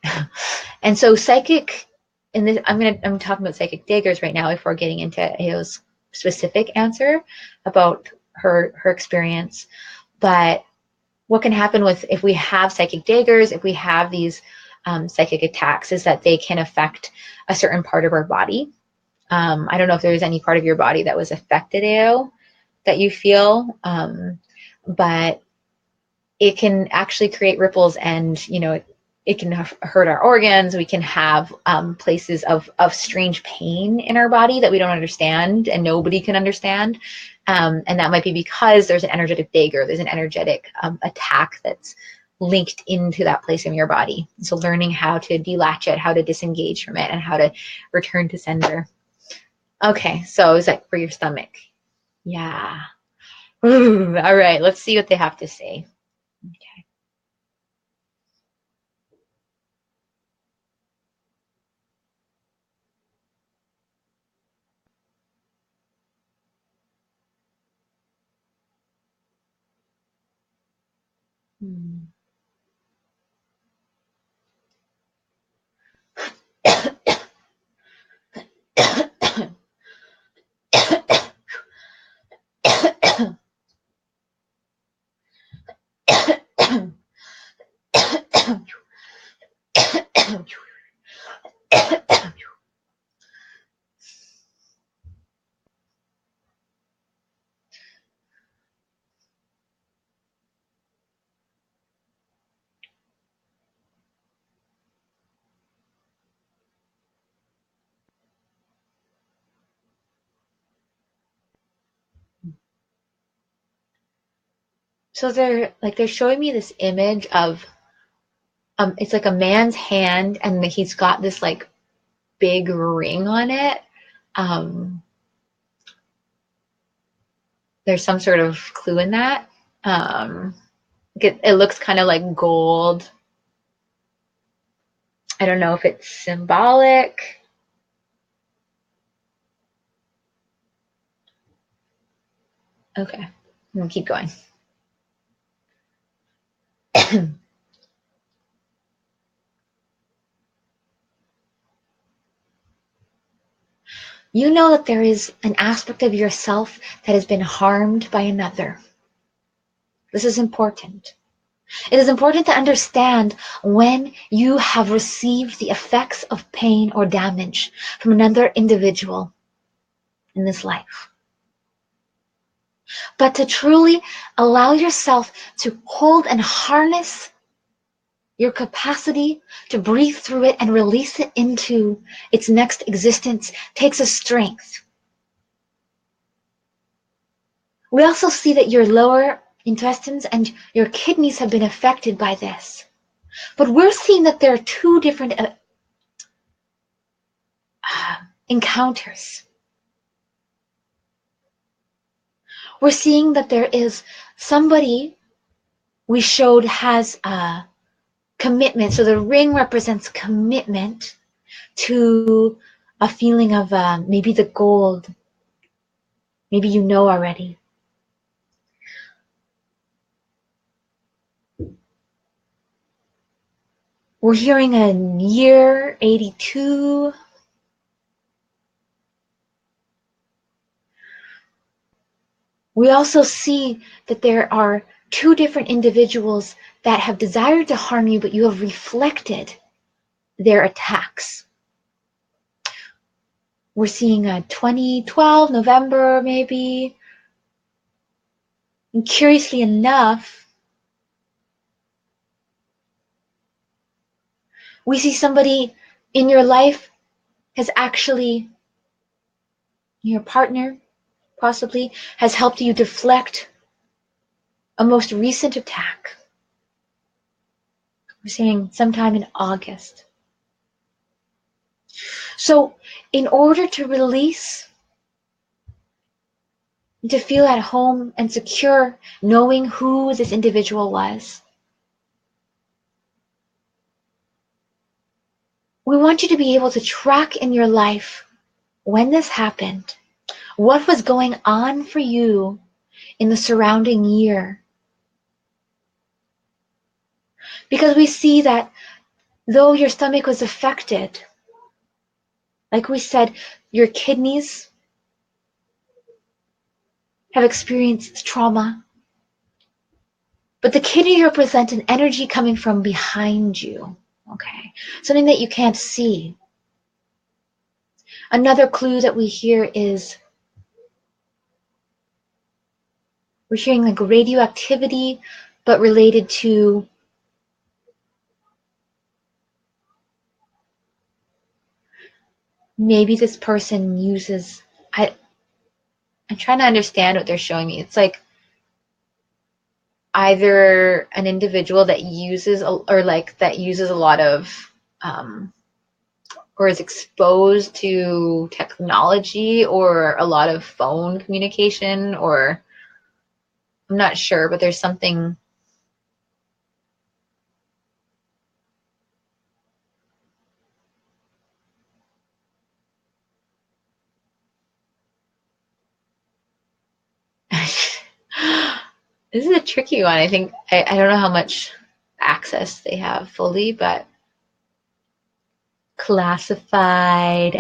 And so psychic, and this, I'm talking about psychic daggers right now before getting into Ao's specific answer about her experience. But what can happen if we have psychic daggers, if we have these psychic attacks, is that they can affect a certain part of our body. I don't know if there's any part of your body that was affected, Ao, that you feel, but it can actually create ripples, and it can hurt our organs. We can have places of strange pain in our body that we don't understand and nobody can understand, and that might be because there's an energetic dagger, there's an energetic attack that's linked into that place in your body. So learning how to delatch it, how to disengage from it, and how to return to sender. Okay, so it's like for your stomach. Yeah. Ooh, all right, let's see what they have to say. Okay. Hmm. So they're showing me this image of it's like a man's hand, and he's got this like big ring on it. Um there's some sort of clue in that. It looks kind of like gold. I don't know if it's symbolic. Okay, I'm gonna keep going. You know that there is an aspect of yourself that has been harmed by another. This is important. It is important to understand when you have received the effects of pain or damage from another individual in this life. But to truly allow yourself to hold and harness your capacity to breathe through it and release it into its next existence takes a strength. We also see that your lower intestines and your kidneys have been affected by this. But we're seeing that there are two different encounters. We're seeing that there is somebody we showed has a commitment. So the ring represents commitment to a feeling of maybe the gold. Maybe you know already. We're hearing a year 82. We also see that there are two different individuals that have desired to harm you, but you have reflected their attacks. We're seeing a 2012, November maybe. And curiously enough, we see somebody in your life has actually, your partner possibly, has helped you deflect a most recent attack. We're saying sometime in August. So in order to release, to feel at home and secure, knowing who this individual was, we want you to be able to track in your life when this happened, what was going on for you in the surrounding year. Because we see that though your stomach was affected, like we said, your kidneys have experienced trauma, but the kidney represents an energy coming from behind you, okay? Something that you can't see. Another clue that we hear is we're hearing like radioactivity, but related to maybe this person uses, I'm trying to understand what they're showing me. It's like either an individual that uses or like that uses a lot of or is exposed to technology or a lot of phone communication, or I'm not sure, but there's something. This is a tricky one. I think I don't know how much access they have fully, but classified.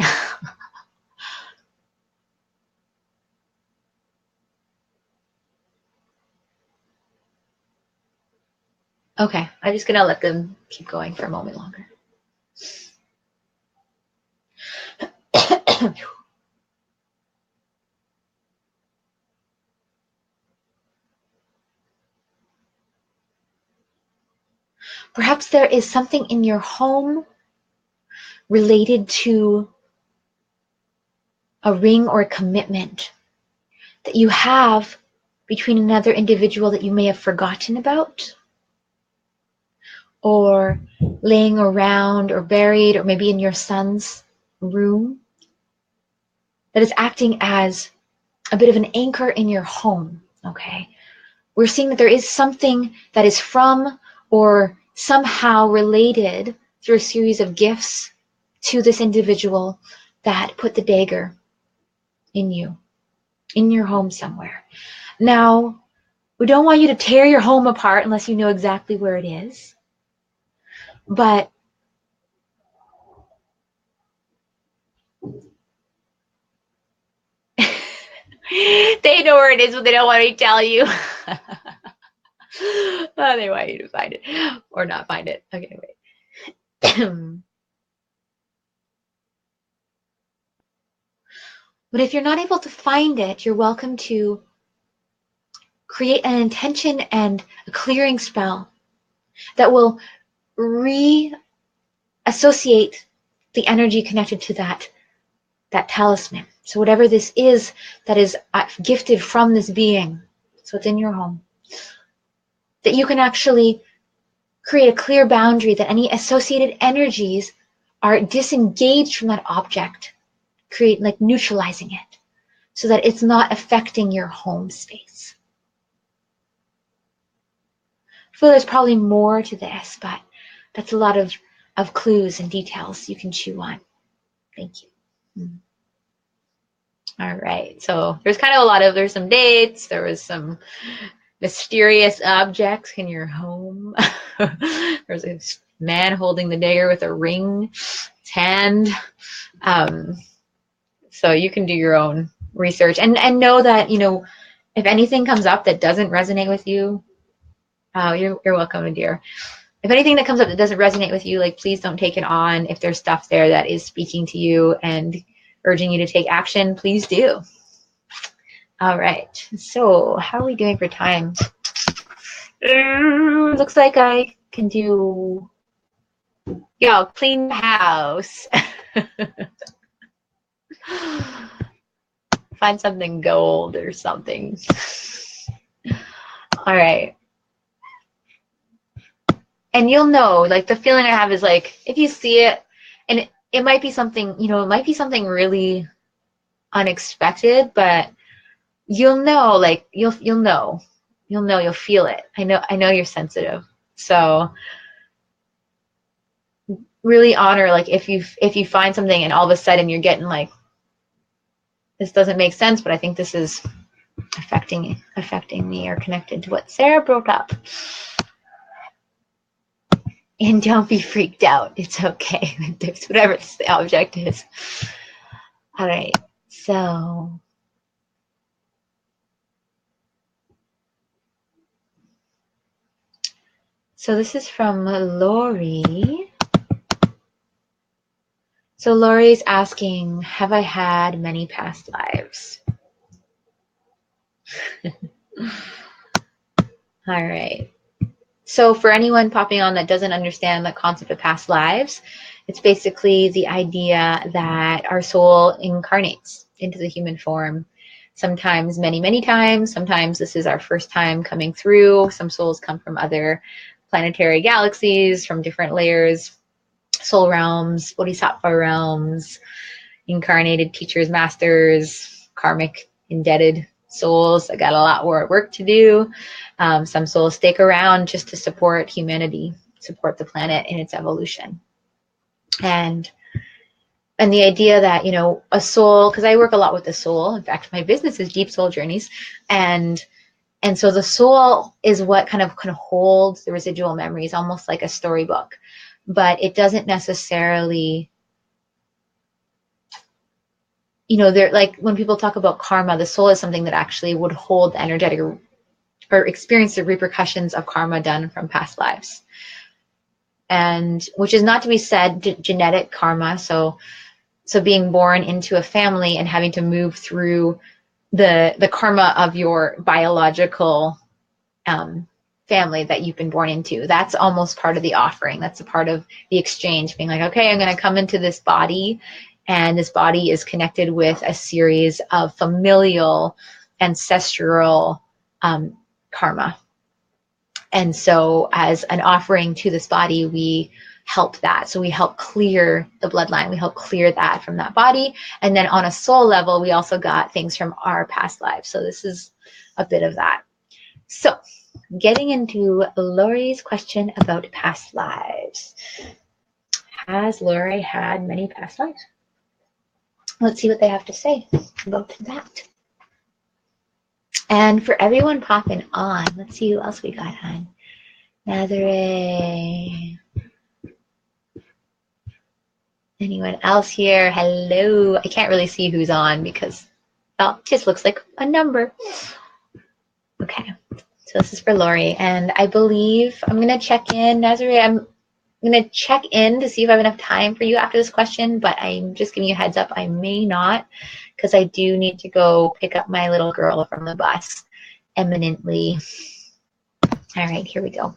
Okay, I'm just gonna let them keep going for a moment longer. Perhaps there is something in your home related to a ring or a commitment that you have between another individual that you may have forgotten about, or laying around or buried, or maybe in your son's room, that is acting as a bit of an anchor in your home, okay? We're seeing that there is something that is from or somehow related through a series of gifts to this individual that put the dagger in you, in your home somewhere. Now, we don't want you to tear your home apart unless you know exactly where it is. But they know where it is, but they don't want me to tell you. Oh, they want you to find it or not find it. Okay, wait. But if you're not able to find it, you're welcome to create an intention and a clearing spell that will reassociate the energy connected to that talisman. So whatever this is that is gifted from this being, so it's in your home, that you can actually create a clear boundary that any associated energies are disengaged from that object, create like neutralizing it so that it's not affecting your home space. I feel there's probably more to this, but that's a lot of clues and details you can chew on. Thank you. All right, so there's kind of there's some dates, there was some mysterious objects in your home. There's a man holding the dagger with a ring in his hand. So you can do your own research and know that, you know, if anything comes up that doesn't resonate with you, you're welcome, dear. If anything that comes up that doesn't resonate with you, like, please don't take it on. If there's stuff there that is speaking to you and urging you to take action, please do. All right, so how are we doing for time? Looks like I can do, clean the house. Find something gold or something. All right. And you'll know, like, the feeling I have is like, if you see it, and it might be something, you know, it might be something really unexpected, but you'll know, like you'll know. You'll feel it. I know you're sensitive. So really honor, like if you find something and all of a sudden you're getting like, this doesn't make sense, but I think this is affecting me or connected to what Sarah brought up. And don't be freaked out. It's okay. There's whatever the object is. All right. So this is from Lori. So Lori's asking, have I had many past lives? All right. So for anyone popping on that doesn't understand the concept of past lives, it's basically the idea that our soul incarnates into the human form. Sometimes many, many times. Sometimes this is our first time coming through. Some souls come from other planetary galaxies, from different layers, soul realms, bodhisattva realms, incarnated teachers, masters, karmic indebted souls. I got a lot more work to do. Some souls stick around just to support humanity, support the planet in its evolution. And the idea that, you know, a soul, because I work a lot with the soul. In fact, my business is Deep Soul Journeys. And so the soul is what kind of holds the residual memories, almost like a storybook. But it doesn't necessarily, you know, they're like, when people talk about karma, the soul is something that actually would hold the energetic or experience the repercussions of karma done from past lives. And which is not to be said genetic karma. So being born into a family and having to move through the karma of your biological family that you've been born into. That's almost part of the offering. That's a part of the exchange, being like, okay, I'm going to come into this body, and this body is connected with a series of familial, ancestral karma. And so as an offering to this body, we help that. So we help clear the bloodline. We help clear that from that body. And then on a soul level, we also got things from our past lives. So this is a bit of that. So getting into Lori's question about past lives. Has Lori had many past lives? Let's see what they have to say about that. And for everyone popping on, let's see who else we got on. Nazare. Anyone else here? Hello. I can't really see who's on because, well, it just looks like a number. Okay. So this is for Lori. And I believe I'm going to check in. Nazare, I'm going to check in to see if I have enough time for you after this question, but I'm just giving you a heads up. I may not, because I do need to go pick up my little girl from the bus imminently. All right, here we go.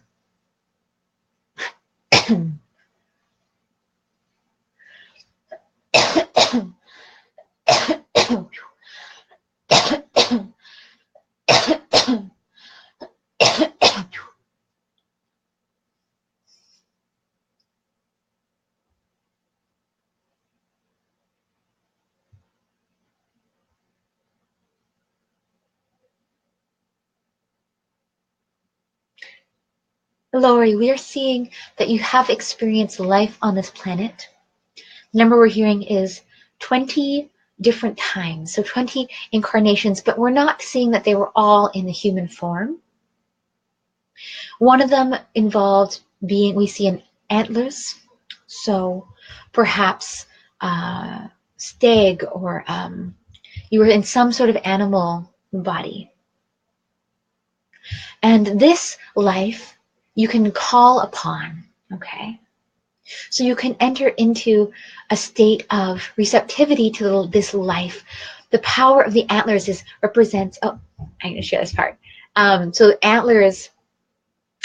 Lori, we are seeing that you have experienced life on this planet. The number we're hearing is 20 different times, so 20 incarnations, but we're not seeing that they were all in the human form. One of them involved being, we see an antlers, so perhaps stag, or you were in some sort of animal body. And this life you can call upon, okay? So you can enter into a state of receptivity to this life. The power of the antlers represents, oh, I'm going to share this part. So the antlers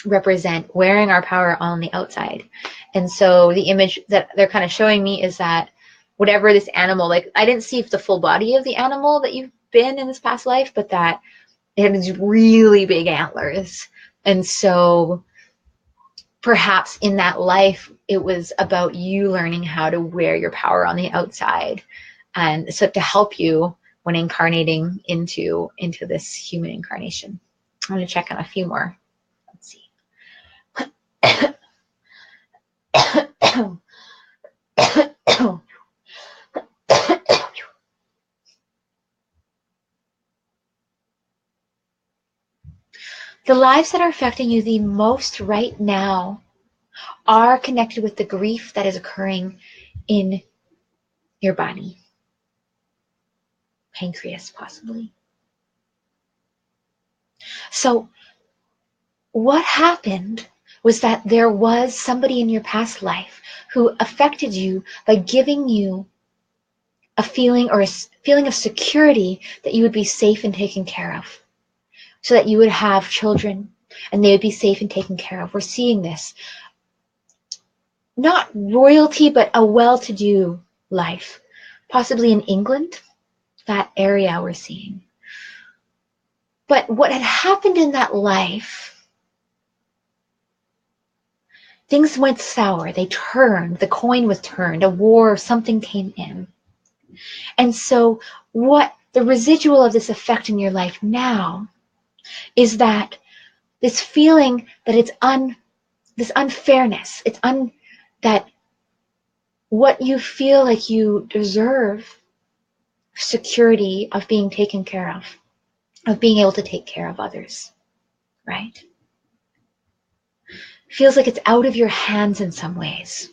represent wearing our power on the outside. And so the image that they're kind of showing me is that whatever this animal, like I didn't see the full body of the animal that you've been in this past life, but that it has really big antlers. And so perhaps in that life, it was about you learning how to wear your power on the outside, and so to help you when incarnating into this human incarnation. I'm going to check on a few more. Let's see. The lives that are affecting you the most right now are connected with the grief that is occurring in your body. Pancreas, possibly. So what happened was that there was somebody in your past life who affected you by giving you a feeling or a feeling of security that you would be safe and taken care of, so that you would have children and they would be safe and taken care of. We're seeing this. Not royalty, but a well-to-do life. Possibly in England, that area we're seeing. But what had happened in that life, things went sour. They turned. The coin was turned. A war, something came in. And so what the residual of this effect in your life now is that this feeling that it's this unfairness, that what you feel like you deserve, security of being taken care of being able to take care of others, right? Feels like it's out of your hands in some ways.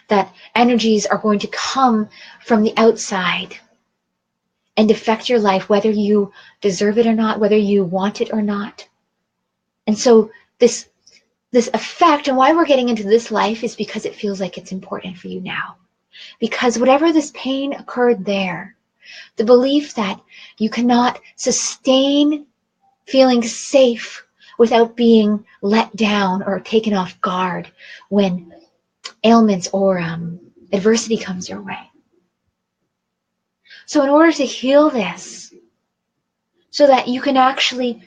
That energies are going to come from the outside and affect your life, whether you deserve it or not, whether you want it or not. And so this effect, and why we're getting into this life, is because it feels like it's important for you now. Because whatever this pain occurred there, the belief that you cannot sustain feeling safe without being let down or taken off guard when ailments or adversity comes your way. So in order to heal this, so that you can actually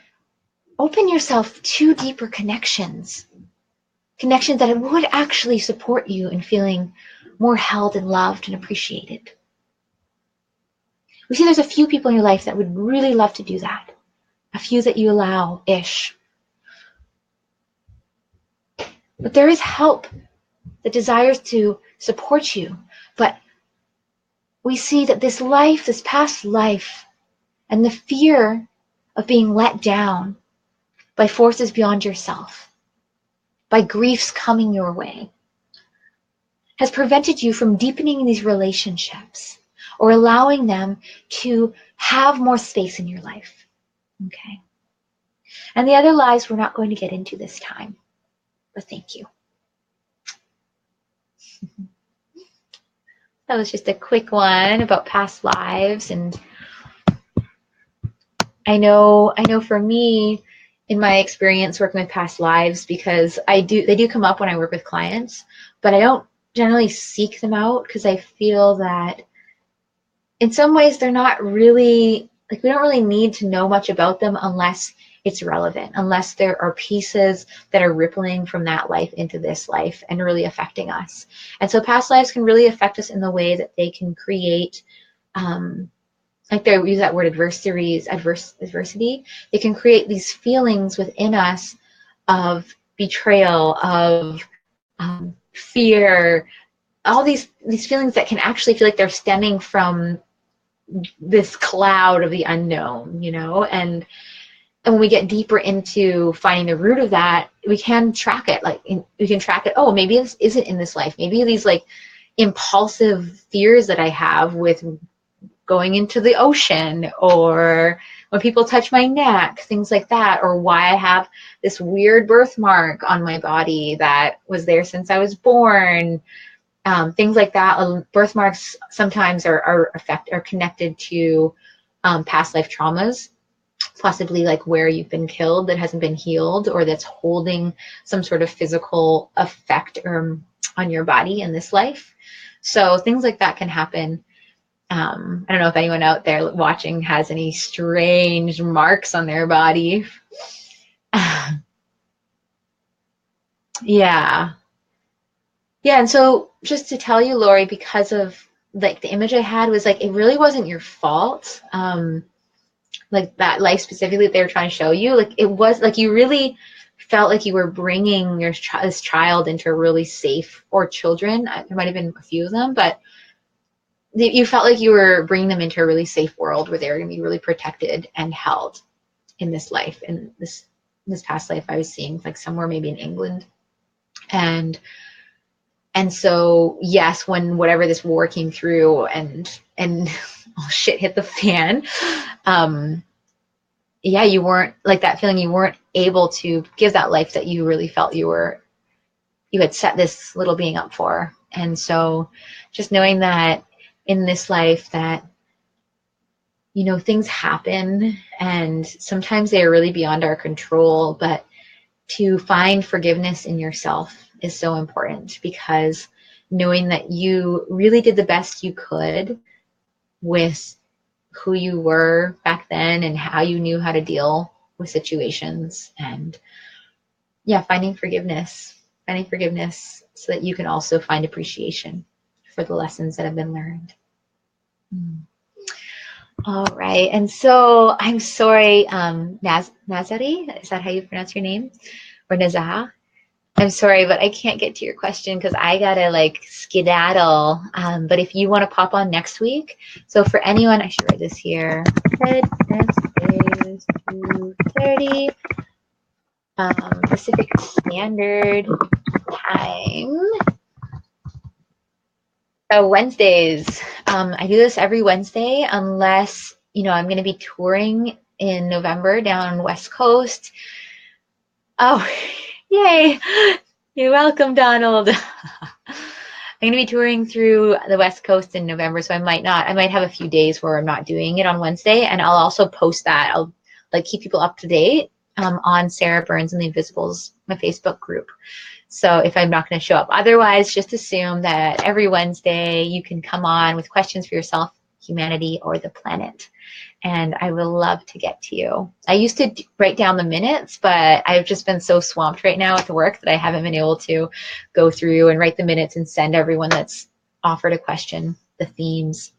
open yourself to deeper connections that would actually support you in feeling more held and loved and appreciated. We see there's a few people in your life that would really love to do that. A few that you allow-ish. But there is help that desires to support you. But we see that this life, this past life, and the fear of being let down by forces beyond yourself, by griefs coming your way, has prevented you from deepening these relationships or allowing them to have more space in your life. Okay. And the other lives we're not going to get into this time, but thank you. That was just a quick one about past lives. And I know for me, in my experience working with past lives, because they do come up when I work with clients, but I don't generally seek them out because I feel that in some ways they're not really, we don't really need to know much about them unless it's relevant, unless there are pieces that are rippling from that life into this life and really affecting us. And so past lives can really affect us in the way that they can create, they use that word adversity. They can create these feelings within us of betrayal, of fear, all these feelings that can actually feel like they're stemming from this cloud of the unknown, and when we get deeper into finding the root of that, we can track it. We can track it. Oh, maybe this isn't in this life. Maybe these impulsive fears that I have with going into the ocean, or when people touch my neck, things like that, or why I have this weird birthmark on my body that was there since I was born. Things like that. Birthmarks sometimes are connected to past life traumas, possibly where you've been killed that hasn't been healed, or that's holding some sort of physical effect on your body in this life. So things like that can happen. I don't know if anyone out there watching has any strange marks on their body. Yeah. Yeah, and so just to tell you, Lori, because of like the image I had was like it really wasn't your fault. Like that life specifically that they were trying to show you, like it was like you really felt like you were bringing your this child into a really safe, or children. There might have been a few of them, but you felt like you were bringing them into a really safe world where they were going to be really protected and held in this life, in this past life I was seeing, like somewhere maybe in England. And so yes, when whatever this war came through and oh, shit hit the fan, um yeah, you weren't like that feeling, you weren't able to give that life that you really felt you had set this little being up for. And so just knowing that in this life that, you know, things happen and sometimes they are really beyond our control, but to find forgiveness in yourself is so important, because knowing that you really did the best you could with who you were back then and how you knew how to deal with situations. And yeah, finding forgiveness so that you can also find appreciation for the lessons that have been learned. All right. And so I'm sorry, Nazari, is that how you pronounce your name? Or Nazaha? I'm sorry, but I can't get to your question because I gotta like skedaddle. But if you want to pop on next week, so for anyone, I should write this here. Wednesdays 2:30 Pacific Standard Time. So Wednesdays, I do this every Wednesday unless, you know, I'm going to be touring in November down West Coast. Oh, yay. You're welcome, Donald. I'm going to be touring through the West Coast in November, so I might have a few days where I'm not doing it on Wednesday, and I'll also post that. I'll like keep people up to date on Sarah Burns and the Invisibles, my Facebook group. So if I'm not going to show up, otherwise, just assume that every Wednesday you can come on with questions for yourself, humanity, or the planet. And I would love to get to you. I used to write down the minutes, but I've just been so swamped right now with work that I haven't been able to go through and write the minutes and send everyone that's offered a question the themes.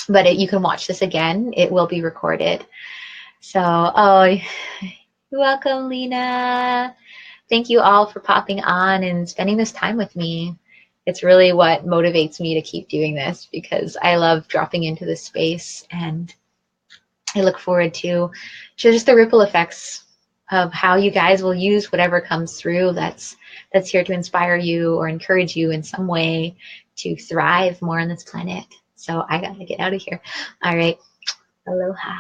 But you can watch this again. It will be recorded. So, oh, you're welcome, Lena. Thank you all for popping on and spending this time with me. It's really what motivates me to keep doing this, because I love dropping into this space, and I look forward to just the ripple effects of how you guys will use whatever comes through that's here to inspire you or encourage you in some way to thrive more on this planet. So I gotta get out of here. All right. Aloha.